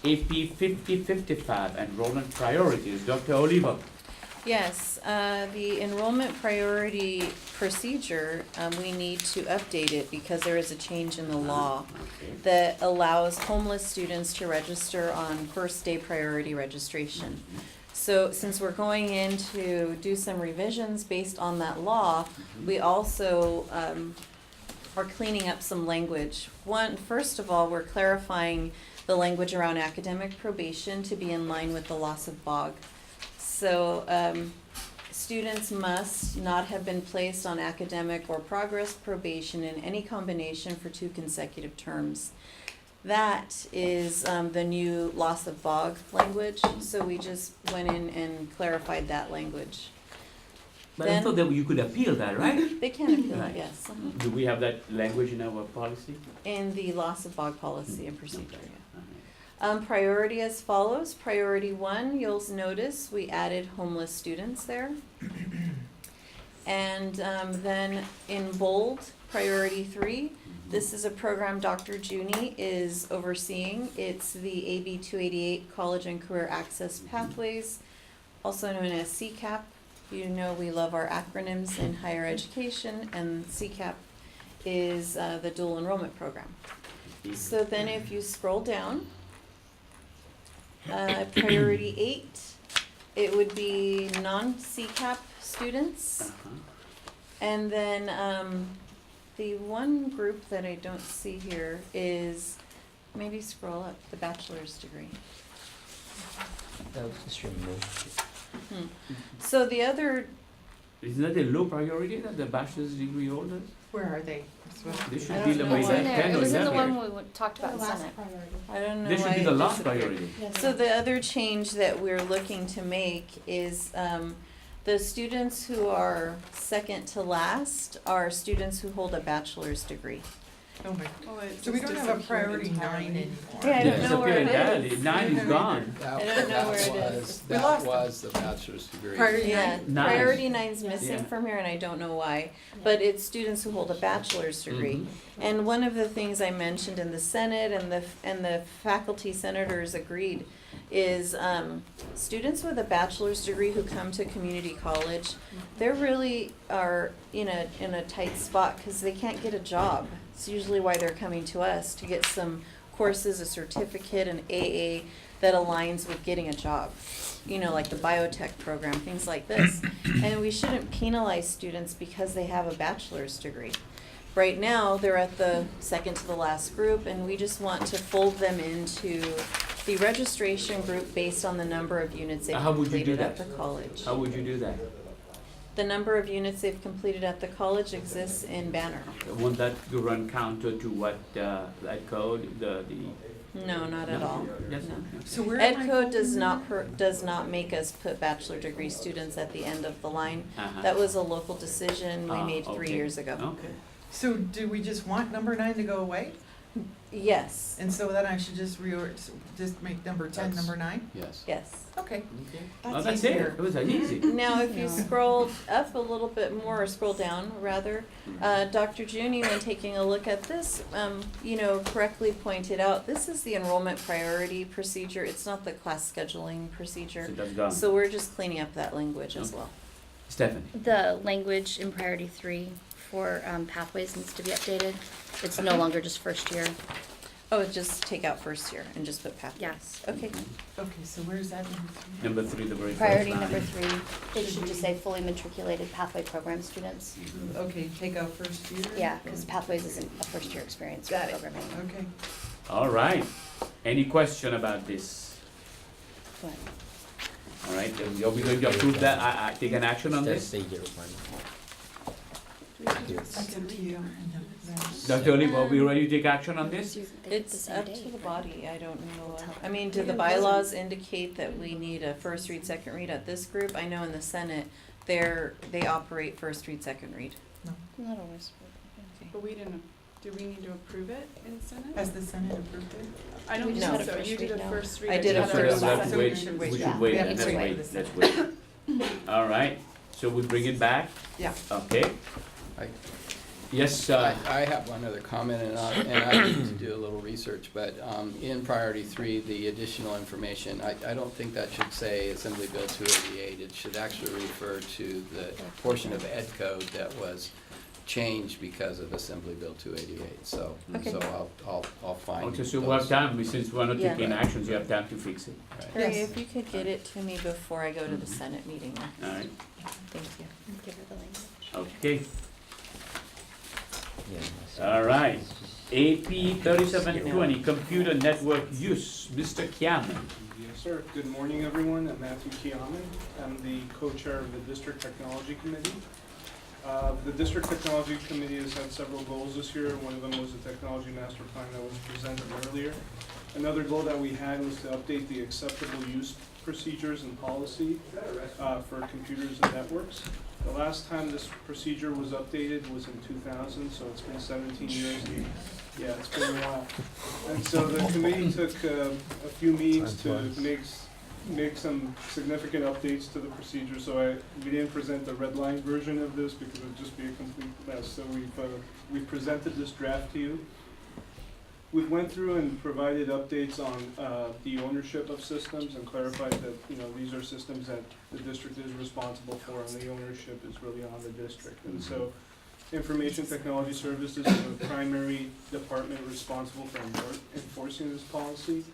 AP 5055 enrollment priorities. Dr. Oliva. Yes, the enrollment priority procedure, we need to update it because there is a change in the law Okay. that allows homeless students to register on first day priority registration. So since we're going in to do some revisions based on that law, we also are cleaning up some language. First of all, we're clarifying the language around academic probation to be in line with the loss of BOG. So students must not have been placed on academic or progress probation in any combination for 2 consecutive terms. That is the new loss of BOG language, so we just went in and clarified that language. But I Then- thought that you could appeal that, right? They can appeal Right. it, yes, Do we have that language in our policy? in the loss of BOG policy and procedure, yeah. All right. Priority as follows. Priority 1, you'll notice we added homeless students there. And then in bold, priority 3, this is a program Dr. Junie is overseeing. It's the AB 288 College and Career Access Pathways, also known as CCAP. You know we love our acronyms in higher education, and CCAP is the dual enrollment program. So then if you scroll down, priority 8, it would be non-CCAP students. Uh-huh. And then the one group that I don't see here is, maybe scroll up, the bachelor's degree. That was just removed. So the other, Isn't that a low priority that the bachelor's degree holders? Where are they? It's supposed to They be- should I be don't the know way why. It was in that there, 10 it or was in the 11. one we talked about in Senate. I don't know They should why be it the last disappeared. priority. So the other change that we're looking to make is the students who are second to last are students who hold a bachelor's degree. Oh my, Oh, it so we just don't have a disappeared priority 9 entirely. anymore. Yeah, I don't It's know where it entirely. is. 9 is gone. I don't know where it is. We That lost was the bachelor's degree. Priority Yeah, 9. Nice. priority 9's missing Yeah. from here, and I don't know why, but it's students who hold a bachelor's degree. And one of the things I mentioned in the Senate and the faculty senators agreed is students with a bachelor's degree who come to community college, they really are in a tight spot because they can't get a job. It's usually why they're coming to us, to get some courses, a certificate, an AA that aligns with getting a job. You know, like the biotech program, things like this. And we shouldn't penalize students because they have a bachelor's degree. Right now, they're at the second to the last group, and we just want to fold them into the registration group based on the number of units they've How would you do completed at that? the college. How would you do that? The number of units they've completed at the college exists in Banner. Won't that run counter to what that code, the? No, not at all. Yes. No. So where am I Ed Code does folding does not make us put bachelor degree students at the end of the line. Uh-huh. That was a local decision we Ah, made 3 okay. years ago. Okay. So do we just want number 9 to go away? Yes, And so then I should just just make number 10 That's- number 9? Yes. yes. Okay. Okay. That's Oh, that's it. easier. It was easy. Now, if you No. scroll up a little bit more, or scroll down, rather, Dr. Junie, when taking a look at this, correctly pointed out, this is the enrollment priority procedure, it's not the class scheduling procedure. So that's gone. So we're just cleaning up that language as well. Stephanie. The language in priority 3 for pathways needs to be updated. It's no longer just first year. Oh, just take out first year and just put pathways. Yes. Okay, Okay, so where's that number 3? Number 3, the very first Priority line. number 3, it should just say fully matriculated pathway program students. Okay, take out first year? Yeah, because pathways isn't a first year experience for Got it. programming. Okay. All right. Any question about this? But All right, then are we going to approve that, I take an action on this? That's up to you. Dr. Oliver, are we ready to take action on this? they hit the it's same up day. to the body, I don't know. I mean, do the bylaws indicate that we need a first read, second read at this group? I know in the Senate, they operate first read, second read. Not always. Okay. But we didn't Do we need to approve it in Senate? Has the Senate approved it? I don't We think just so. had a first You did read a now. first read. I did a had So first we'll read. have to So wait, we should wait. we Yeah. should wait, We have let's to wait wait, for the let's wait. All right, so we bring it back, Yeah. okay? I- Yes, I have one other comment, and I need to do a little research, but in priority 3, the additional information, I don't think that should say Assembly Bill 288. It should actually refer to the portion of Ed Code that was changed because of Assembly Bill 288. So, Okay. so I'll find okay, so we have those. time, since we're not Yeah. taking actions, you have time to fix it, Right. Harry, Yes. if you could get it to me before I go to the Senate meeting, all right? thank you. Give her the language. Okay, all right. AP 3720, computer network use, Mr. Kiaman. Yes, sir. Good morning, everyone. I'm Matthew Kiaman. I'm the co-chair of the District Technology Committee. The District Technology Committee has had several goals this year. One of them was the Technology Master Plan that was presented earlier. Another goal that we had was to update the acceptable use procedures and policy for computers and networks. The last time this procedure was updated was in 2000, so it's been 17 years. Yeah, it's been a while. And so the committee took a few meetings to make some significant updates to the procedure. So we didn't present the red line version of this because it would just be a complete mess. So we've presented this draft to you. We went through and provided updates on the ownership of systems and clarified that, these are systems that the district is responsible for, and the ownership is really on the district. And so Information Technology Services is the primary department responsible for enforcing this policy.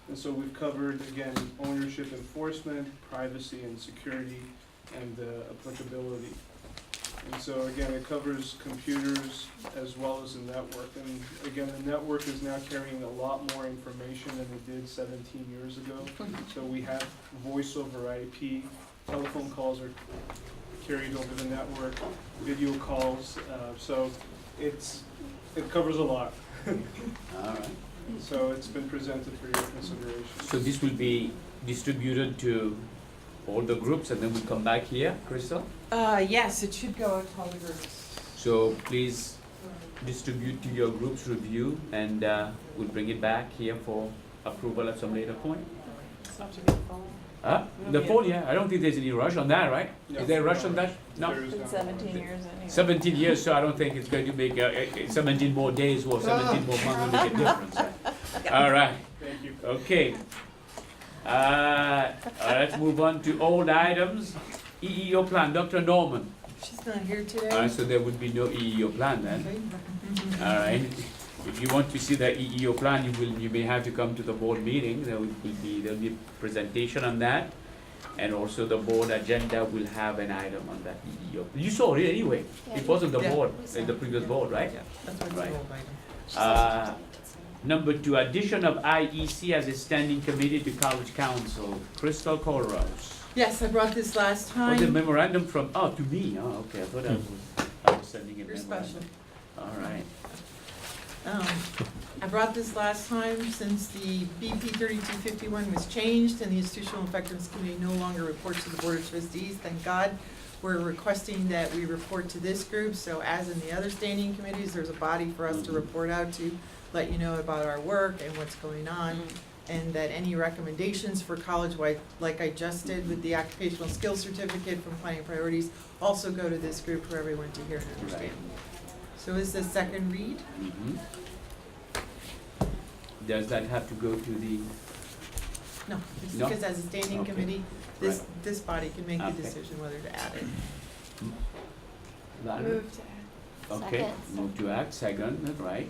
And so we've covered, again, ownership enforcement, privacy and security, and applicability. And so again, it covers computers as well as the network. And again, the network is now carrying a lot more information than it did 17 years ago. So we have voice over IP, telephone calls are carried over the network, video calls, so it covers a lot. All right. So it's been presented for your consideration. So this will be distributed to all the groups and then we come back here, Crystal? Yes, it should go out to all the groups. So please distribute to your groups, review, and we'll bring it back here for approval at some later point. It's not to be followed. The fall, yeah, I don't think there's any rush on that, right? No. Is there a rush on that? No? There is It's not. 17 years anyway. 17 years, so I don't think it's going to make 17 more days or 17 more months will make a difference. All right, Thank you. okay. Let's move on to old items. EEO plan, Dr. Norman. She's not here today. So there would be no EEO plan then. Okay. All right. If you want to see the EEO plan, you may have to come to the board meeting. There'll be a presentation on that. And also the board agenda will have an item on that EEO. You saw it anyway. It was on the Yeah. board, in the previous board, right? Yeah, that's why it's Right. an old item. Number 2, addition of IEC as a standing committee to College Council. Crystal Colrose. Yes, I brought this last Oh, the time. memorandum from, to me. Oh, okay, I thought I was sending a You're memorandum. special. All right. I brought this last time since the BP 3251 was changed and the Institutional Effectiveness Committee no longer reports to the Board of Trustees. Thank God. We're requesting that we report to this group, so as in the other standing committees, there's a body for us to report out to, let you know about our work and what's going on, and that any recommendations for college-wide, like I just did with the occupational skills certificate from Planning Priorities, also go to this group for everyone to hear and understand. So is the second read? Mhm. Does that have to go to the, No, it's No? because as a standing Okay. committee, this body can make the Okay. decision whether to add it. Valerie? Move to add. Okay, Second. move to act, second, right.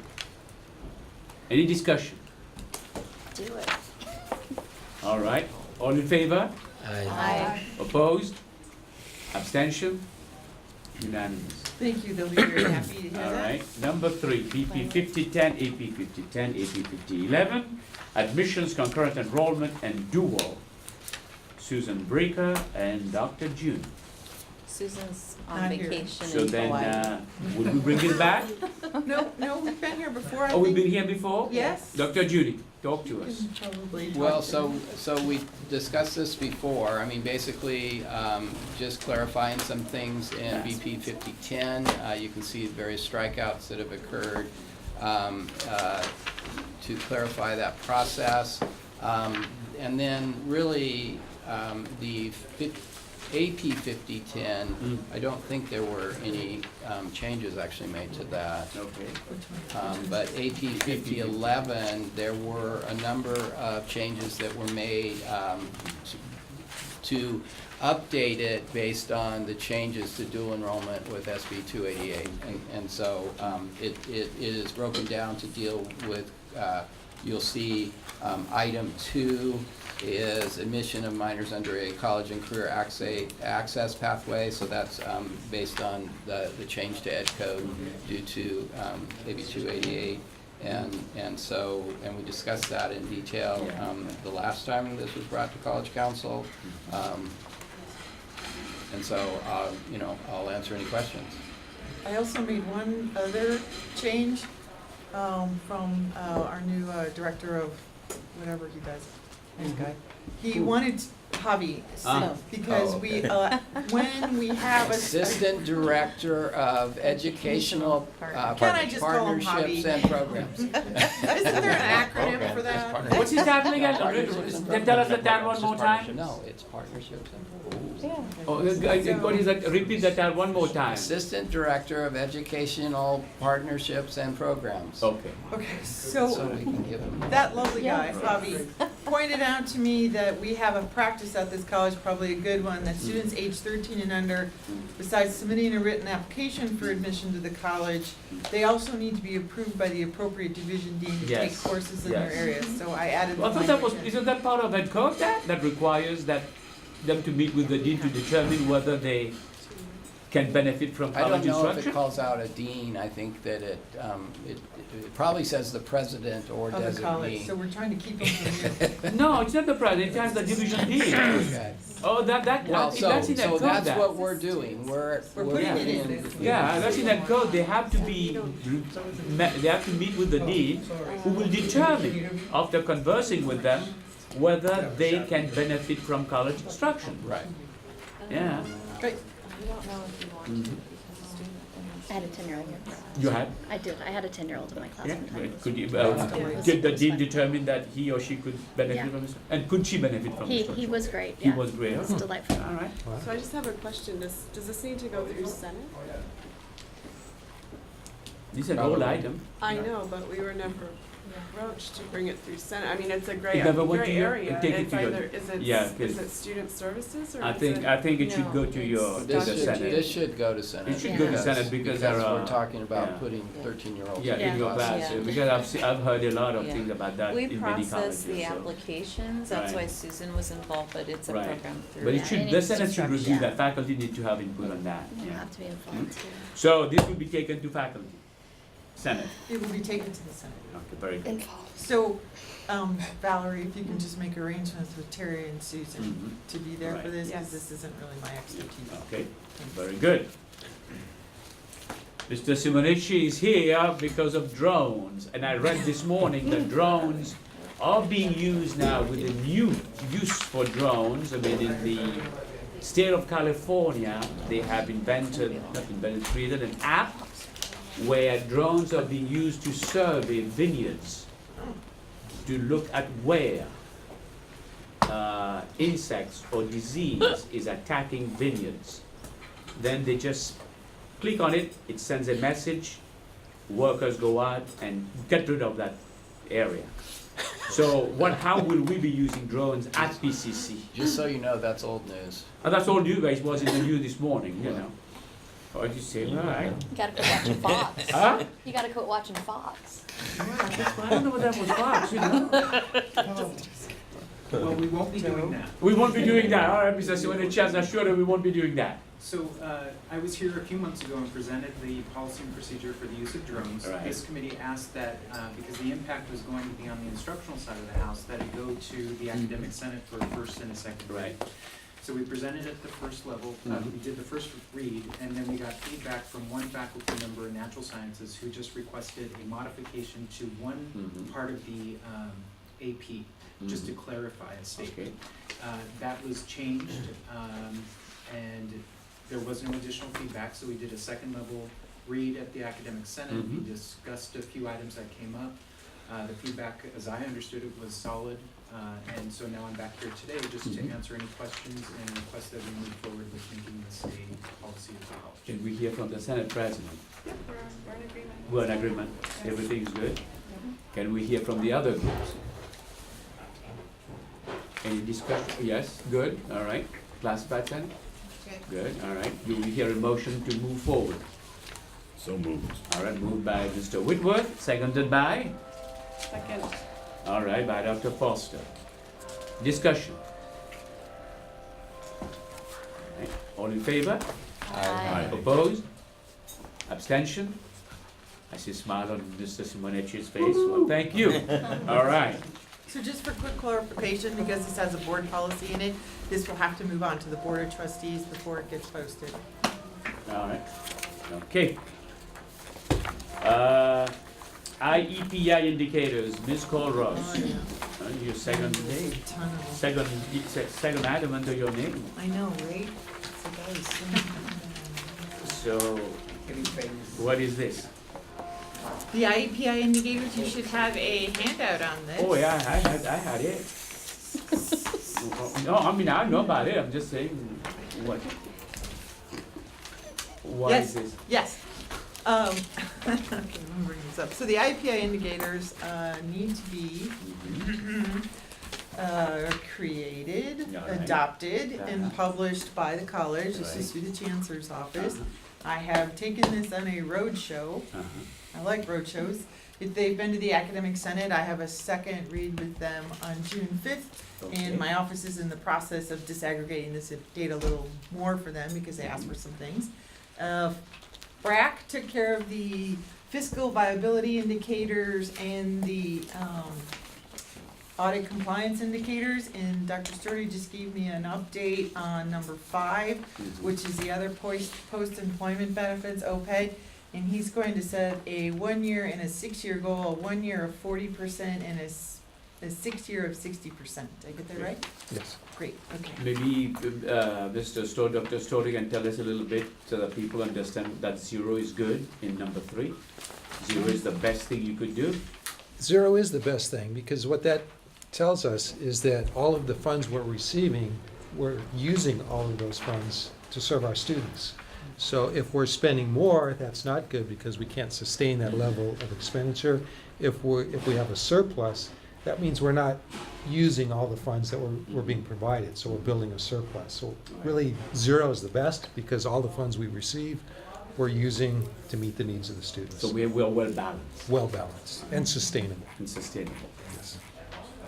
Any discussion? Do it. All right, all in favor? Aye. Opposed? Abstention? Unanimous. Thank you, they'll be very happy to hear All that. right, number 3, BP 5010, AP 5010, AP 5011, admissions, concurrent enrollment, and dual. Susan Breaker and Dr. June. Susan's on Not here. vacation So in then, Hawaii. would we bring it back? No, we've been here before, I Oh, we've think. been here before? Yes. Dr. Judy, talk to You us. can probably Well, talk to so we discussed this before. I mean, basically, just clarifying some things in BP 5010. You can see various strikeouts that have occurred. to clarify that process. And then really, the AP 5010, I don't think there were any changes actually made to that. Okay. But AP 5011, there were a number of changes that were made to update it based on the changes to dual enrollment with SB 288. And so it is broken down to deal with, you'll see item 2 is admission of minors under a college and career access pathway. So that's based on the change to Ed Code due to AB 288. And so we discussed that in detail the last time this was brought to College Council. And so, I'll answer any questions. I also made one other change from our new director of whatever he does, nice guy. He wanted Javi, because we, when we have Assistant Director of Educational Can I just call him Partnerships Javi? and Programs. Isn't there an acronym for that? What's his title again? Tell us that one more time. No, it's Partnerships and Programs. Oh, what is that? Repeat that one more time. Assistant Director of Educational Partnerships and Programs. Okay. Okay, So so we can give him. that lovely guy, Javi, pointed out to me that we have a practice at this college, probably a good one, that students age 13 and under, besides submitting a written application for admission to the college, they also need to be approved by the appropriate division dean to take Yes. courses in their Yes. area, so I added the Well, I thought that was, language in. isn't that part of Ed Code that requires them to meet with the dean to determine whether they can benefit from I don't college know if it instruction? calls out a dean. I think that it probably says the president or Of the college, so designee. we're trying to keep them from you. No, it's not the president, it has the division dean. Okay. Oh, Well, that's in Ed so Code that's that. what we're doing. We're putting it in. putting Yeah, that's in Ed Code, they have to be, they have to meet with the dean, who will determine, after conversing with them, whether they can benefit from college instruction. Right. Yeah. Great. I don't know if you want to, because a student. I had a 10-year-old in my class. You had? I did. I had a 10-year-old in my class Yeah, one time. but could you, Yeah. did the dean determine that he or she could benefit Yeah. from this? And could she benefit from He instruction? was great. He Yeah. was great. It was delightful. All right. So I just have a question, does this need to go through Senate? This is an old Probably. item. I know, but we were never approached to bring it through Senate. I mean, it's a It gray never went to your- area. take it It's to your- either, Yeah, is 'cause it student services or I is think it? it should No, go to your, it's to the This Senate. should go to Senate. It should go to because- Senate because there are. we're talking about yeah. putting 13-year-olds Yeah, in in your classes. class, Yeah. because I've heard a lot of Yeah. things about that We in many colleges, process the so. applications, that's why Right. Susan was involved, but it's a Right. program through. But it Yeah, should, and the it's Senate should review instruction. that, faculty need to have input on that, You yeah. have to be involved too. So this will be taken to faculty, Senate, It will be taken to the Senate. okay, very good. So, Valerie, if you can just make arrangements with Terry and Susan Mhm. to be there for Right. this, Yes. because this isn't really my expertise. Okay, very good. Mr. Simonici is here because of drones, and I read this morning that drones are being used now with a new use for drones. I mean, in the state of California, they have created an app where drones are being used to survey vineyards, to look at where insects or disease is attacking vineyards. Then they just click on it, it sends a message, workers go out and get rid of that area. So how will we be using drones at PCC? Just so you know, that's old news. And that's all you guys was in the news this morning, you know. What did you say? All right. You gotta quit watching Fox. Huh? You gotta quit watching Fox. I don't know what that was Fox, you know. Well, we won't be doing that. We won't be doing that. All right, Mr. Simonici, assure that we won't be doing that. So, I was here a few months ago and presented the policy and procedure for the use of drones. Right. This committee asked that, because the impact was going to be on the instructional side of the house, that it go to the academic senate for a first and a second read. Right. So we presented at the first level, we did the first read, and then we got feedback from one faculty member in natural sciences who just requested a modification to one Mhm. part of the AP, just to clarify a statement. That was changed, and there was no additional feedback, so we did a second level read at the Academic Senate. Mhm. We discussed a few items that came up. The feedback, as I understood it, was solid. And so now I'm back here today just to Mhm. answer any questions and request that we move forward with making this a policy of the college. Can we hear from the Senate President? Yep, we're in agreement. We're in agreement, everything's good? Can we hear from the other groups? Any discussion? Yes, good, all right. Classified Senate? Good, all right. Do we hear a motion to move forward? So moved. All right, moved by Mr. Whitworth, seconded by? Second. All right, by Dr. Foster. Discussion. All right, all in favor? Aye. Opposed? Abstention? I see a smile on Mr. Simonechi's face. Well, thank you. All right. So just for quick clarification, because this has a board policy in it, this will have to move on to the Board of Trustees before it gets posted. All right. Okay. IEPI indicators, Ms. Colrose. Oh, yeah. Your second name, Ton of them. second item under your name. I know, right? It's like, oh, so many of them. So, what is this? The IEPI indicators, you should have a handout on this. Oh, yeah, I had it. No, I mean, I know about it, I'm just saying, what? Why is this? Yes. Okay, let me bring this up. So the IPI indicators need to be created, All right. adopted, and Uh-huh. published by the college. This is through the Chancellor's office. I have taken this on a road show. Uh-huh. I like road shows. If they've been to the Academic Senate, I have a second read with them on June 5th. Okay. And my office is in the process of disaggregating this data a little more for them because they asked for some things. BRAC took care of the fiscal viability indicators and the audit compliance indicators, and Dr. Sturdy just gave me an update on number 5, which is the other post-employment benefits, OPEB, and he's going to set a 1-year and a 6-year goal, a 1 year of 40% and a 6-year of 60%. Did I get that right? Yes. Great, okay. Maybe Dr. Story can tell us a little bit so that people understand that 0 is good in number 3. 0 is the best thing you could do. 0 is the best thing, because what that tells us is that all of the funds we're receiving, we're using all of those funds to serve our students. So if we're spending more, that's not good because we can't sustain that level of expenditure. If we have a surplus, that means we're not using all the funds that we're being provided, so we're building a surplus. So really, 0 is the best because all the funds we receive, we're using to meet the needs of the students. So we're well balanced Well balanced and sustainable. and sustainable. Yes.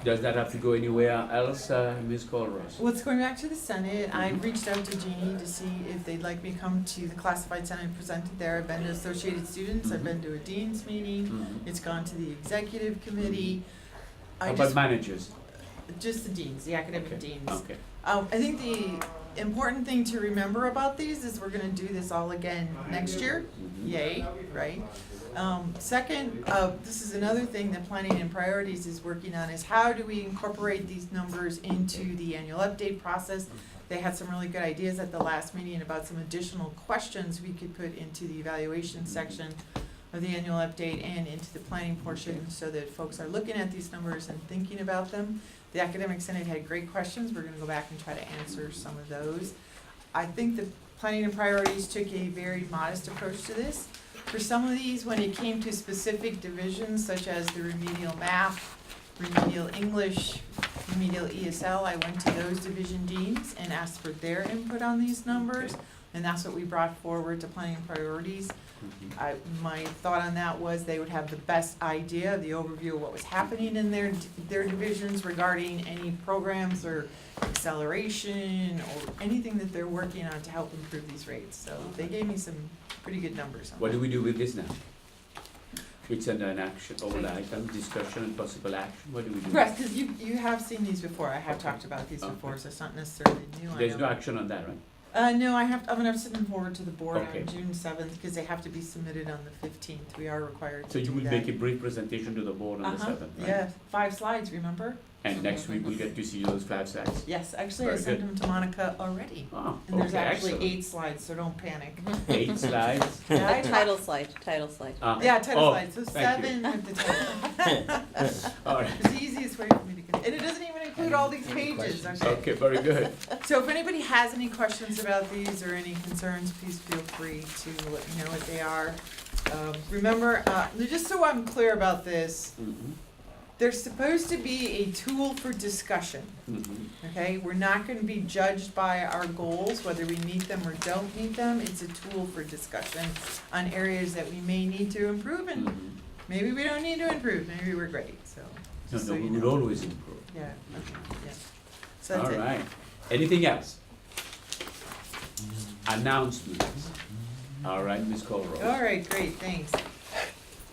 Does that have to go anywhere else, Ms. Colrose? Well, it's going back to the Senate. I reached out to Jeannie to see if they'd like me to come to the classified Senate and present it there. I've been to Associated Students, I've been to a dean's meeting, Mhm. it's gone to the executive committee. How I about just, managers? just the deans, the academic deans. Okay. I think the important thing to remember about these is we're gonna do this all again next year. Mhm. Yay, right? Second, this is another thing that Planning and Priorities is working on, is how do we incorporate these numbers into the annual update process? They had some really good ideas at the last meeting about some additional questions we could put into the evaluation section of the annual update and into the planning portion so that folks are looking at these numbers and thinking about them. The Academic Senate had great questions. We're gonna go back and try to answer some of those. I think the Planning and Priorities took a very modest approach to this. For some of these, when it came to specific divisions such as the remedial math, remedial English, remedial ESL, I went to those division deans and asked for their input on these numbers. And that's what we brought forward to Planning and Priorities. Mhm. My thought on that was they would have the best idea, the overview of what was happening in their divisions regarding any programs or acceleration or anything that they're working on to help improve these rates. So they gave me some pretty good numbers on that. What do we do with this now? It's under an action, all item, discussion and possible action. What do we do? Right, because you have seen these before. I have talked about these before, so it's not necessarily new. I There's no know. action on that, right? No, I'm gonna send them forward to the board Okay. on June 7th, because they have to be submitted on the 15th. We are required So to do you that. will make a brief presentation to the board on the 7th, right? Yeah, 5 slides, remember? And next week we'll get to see those flat slides. Yes, actually, I Very sent good. them to Monica already. Oh, And there's okay, actually excellent. 8 slides, so don't panic. 8 slides. Yeah, I Title slide, title slide. Yeah, title Oh, slides, so thank you. 7 with the title. All right. It's the easiest way for me to, and it doesn't even include all these Any pages, questions? okay? Okay, very good. So if anybody has any questions about these or any concerns, please feel free to let me know what they are. Remember, just so I'm clear about this, Mhm, there's supposed to be a tool for discussion, mhm. okay? We're not gonna be judged by our goals, whether we meet them or don't meet them. It's a tool for discussion on areas that we may need to improve and Mhm. maybe we don't need to improve, maybe we're great, so. No, just no, so we you would know. always improve. Yeah, okay, yeah. So that's All it. right. Anything else? Announcements. All right, Ms. Colrose. All right, great, thanks.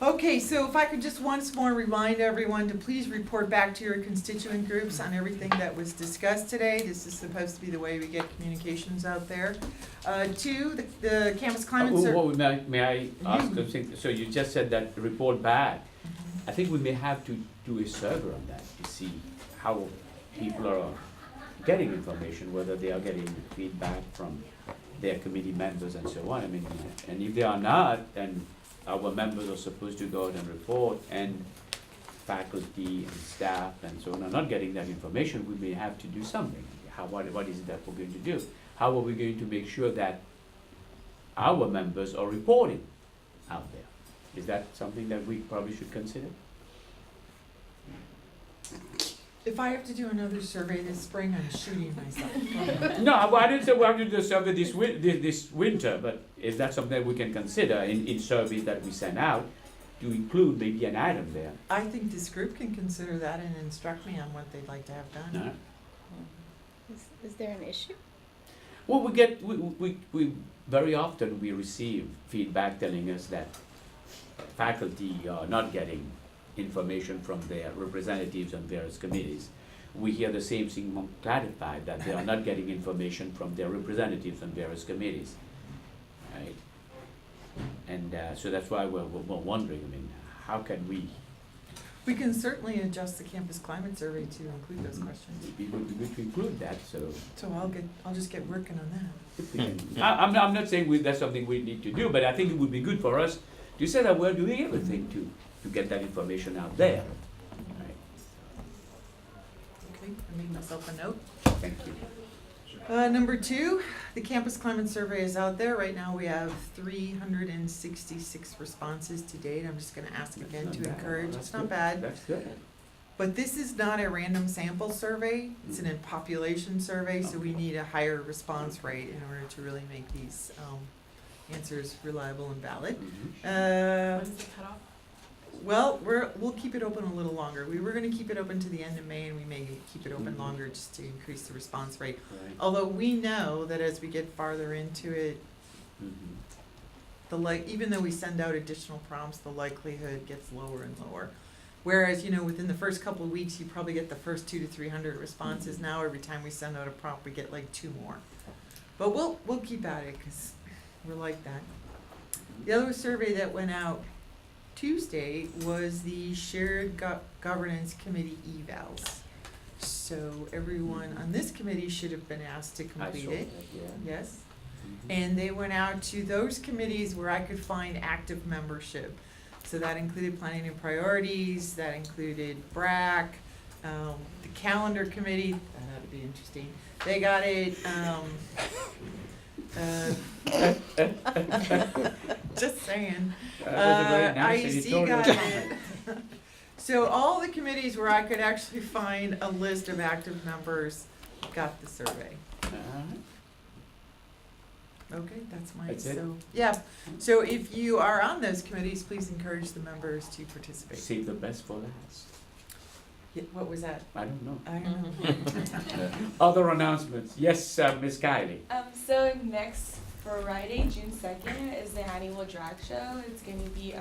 Okay, so if I could just once more remind everyone to please report back to your constituent groups on everything that was discussed today. This is supposed to be the way we get communications out there. 2, the campus climate survey. May I ask something? So you just said that report back. I think we may have to do a survey on that to see how people are getting information, whether they are getting feedback from their committee members and so on. I mean, and if they are not, then our members are supposed to go out and report, and faculty and staff and so on are not getting that information. We may have to do something. What is it that we're going to do? How are we going to make sure that our members are reporting out there? Is that something that we probably should consider? If I have to do another survey this spring, I'm shooting myself. No, I didn't say we have to do a survey this winter, but is that something that we can consider in surveys that we send out, to include maybe an item there? I think this group can consider that and instruct me on what they'd like to have done. No? Is there an issue? Well, we very often we receive feedback telling us that faculty are not getting information from their representatives on various committees. We hear the same thing clarified, that they are not getting information from their representatives on various committees, right? And so that's why we're wondering, I mean, how can we? We can certainly adjust the campus climate survey to include those questions. It would be good to include that, so. So I'll just get working on that. If we can- I'm not saying that's something we need to do, but I think it would be good for us to say that we're doing everything to get that information out there. Right. Okay, I made myself a note. Thank you. Number 2, the campus climate survey is out there. Right now we have 366 responses to date. I'm just gonna ask again That's to not bad. encourage. That's It's not good. bad. That's good. But this is not a random sample survey. It's an population survey, so we need a higher response rate in order to really make these answers reliable and valid. Mhm. When's the cutoff? Well, we'll keep it open a little longer. We were gonna keep it open to the end of May, and we may keep it open longer just to increase the response rate. Right. Although we know that as we get farther into it, Mhm. even though we send out additional prompts, the likelihood gets lower and lower. Whereas, within the first couple of weeks, you probably get the first 200 to 300 responses. Now, every time we send out a prompt, we get like 2 more. But we'll keep at it, because we're like that. The other survey that went out Tuesday was the Shared Governance Committee evals. So everyone on this committee should have been asked to I complete saw it. that, yeah. Yes. Mhm. And they went out to those committees where I could find active membership. So that included planning and priorities, that included BRAC, the calendar committee, that ought to be interesting. They got it, just saying. That was a very nice IEC editorial got comment. it. So all the committees where I could actually find a list of active members got the survey. Okay, That's it? so, yeah, so if you are on those committees, please encourage the members to participate. Save the best for last. Yeah, what was that? I don't know. I don't know. Other announcements? Yes, Ms. Kylie. So next Friday, June 2nd, is the annual drag show. It's going to be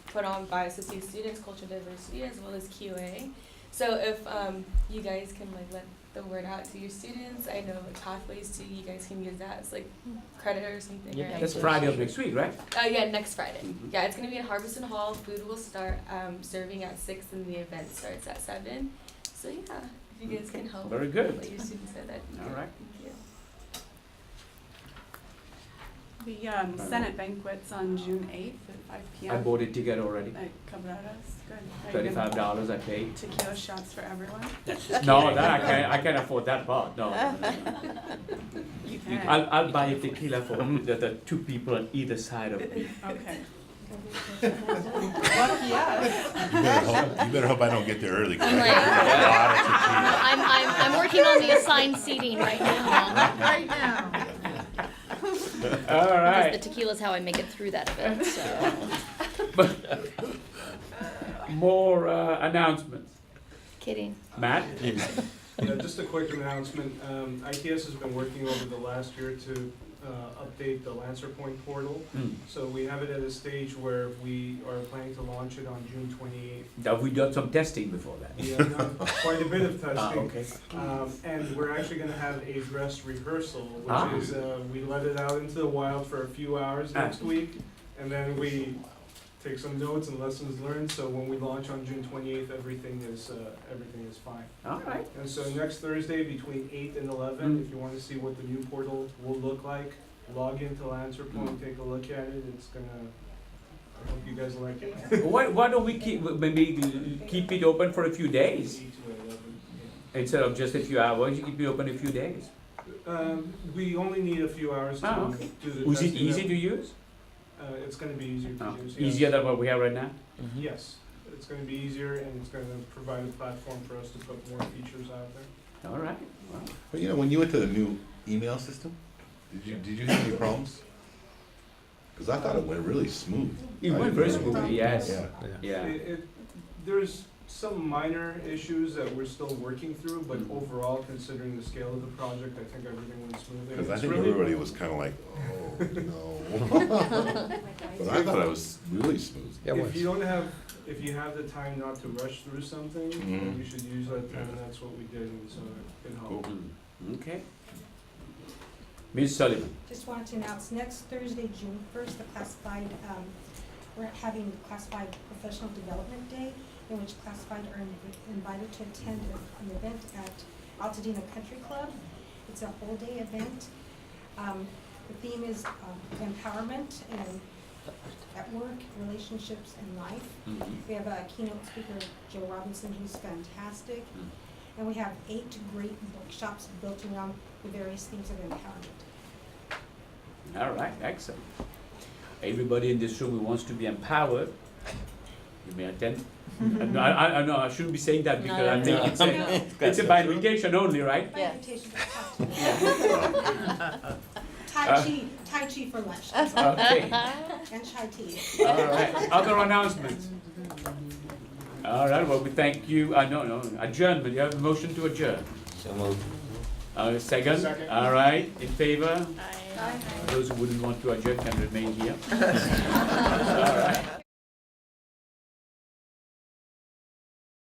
put on by Associate Students, Cultural Diversity, as well as QA. So if you guys can let the word out to your students. I know pathways too. You guys can use that as like credit or something. Yeah. Or That's Friday of next week, right? Yeah, next Friday. Mhm. Yeah, it's gonna be in Harbison Hall. Food will start serving at 6, and the event starts at 7. So yeah, if you guys can help, Very good. let your students know that. All right. Thank you. The Senate banquets on June 8th at 5 p.m. I bought a ticket already. At Cabreras. Good. Are you $35 I paid. gonna tequila shots for everyone? No, that I can't afford that part, no. You can. I'll buy a tequila for the 2 people on either side of me. Okay. Lucky us. You better hope I don't get there early, 'cause I I'm like- got a lot of tequila. I'm working on the assigned seating right now. Right now. All Because right. the tequila is how I make it through that event, so. More announcements. Kidding. Matt? Yeah, just a quick announcement. ITS has been working over the last year to update the Lancer Point portal. Mm. So we have it at a stage where we are planning to launch it on June 28th. Have we done some testing before that? We have done quite a bit of testing. Okay. And we're actually gonna have a dress rehearsal, Ah. which is, we let it out into the wild for a few hours next week. And then we take some notes and lessons learned, so when we launch on June 28th, everything is fine. All right. And so next Thursday, between 8 and 11, if you want to see what the new portal will look like, log into Lancer Point, take a look at it. It's gonna, I hope you guys like it. Why don't we keep it open for a few days? 8 to 11, yeah. Instead of just a few hours, you keep it open a few days. We only need a few hours to Oh, okay. do the Was it testing. easy to use? It's gonna be easier to Oh, use, yes. easier than what we have right now? Yes, it's gonna be easier, and it's gonna provide a platform for us to put more features out there. All right. Well, But you know, when you went to the new email system, did you have any problems? Because I thought it went really smooth. it went very smoothly, yes. Yeah. Yeah. There's some minor issues that we're still working through, but overall, considering the scale of the project, I think everything went smoothly. Because I It's think really- everybody was kind of like, oh, no. But I thought it was really smooth. Yeah, it was. If you have the time not to rush through something, Mhm. you should use that time, and that's what we did, and so it helped. Mm, okay. Ms. Sullivan? Just wanted to announce next Thursday, June 1st, the classified, we're having classified professional development day, in which classified are invited to attend an event at Pasadena Country Club. It's a whole day event. The theme is empowerment and at work, relationships, and life. We have a keynote speaker, Joe Robinson, who's fantastic. And we have 8 great bookshops built around the various themes of empowerment. All right, excellent. Everybody in this room who wants to be empowered, you may attend. No, I know, I shouldn't be saying that because I think it's a by invitation only, right? By Yeah. invitation, Tai Chi for lunch, Okay, and chai tea. all right. Other announcements? All right, well, we thank you, no, adjournment, you have a motion to adjourn. So moved. Second? Second. All right, in favor? Those who wouldn't want to adjourn can remain here.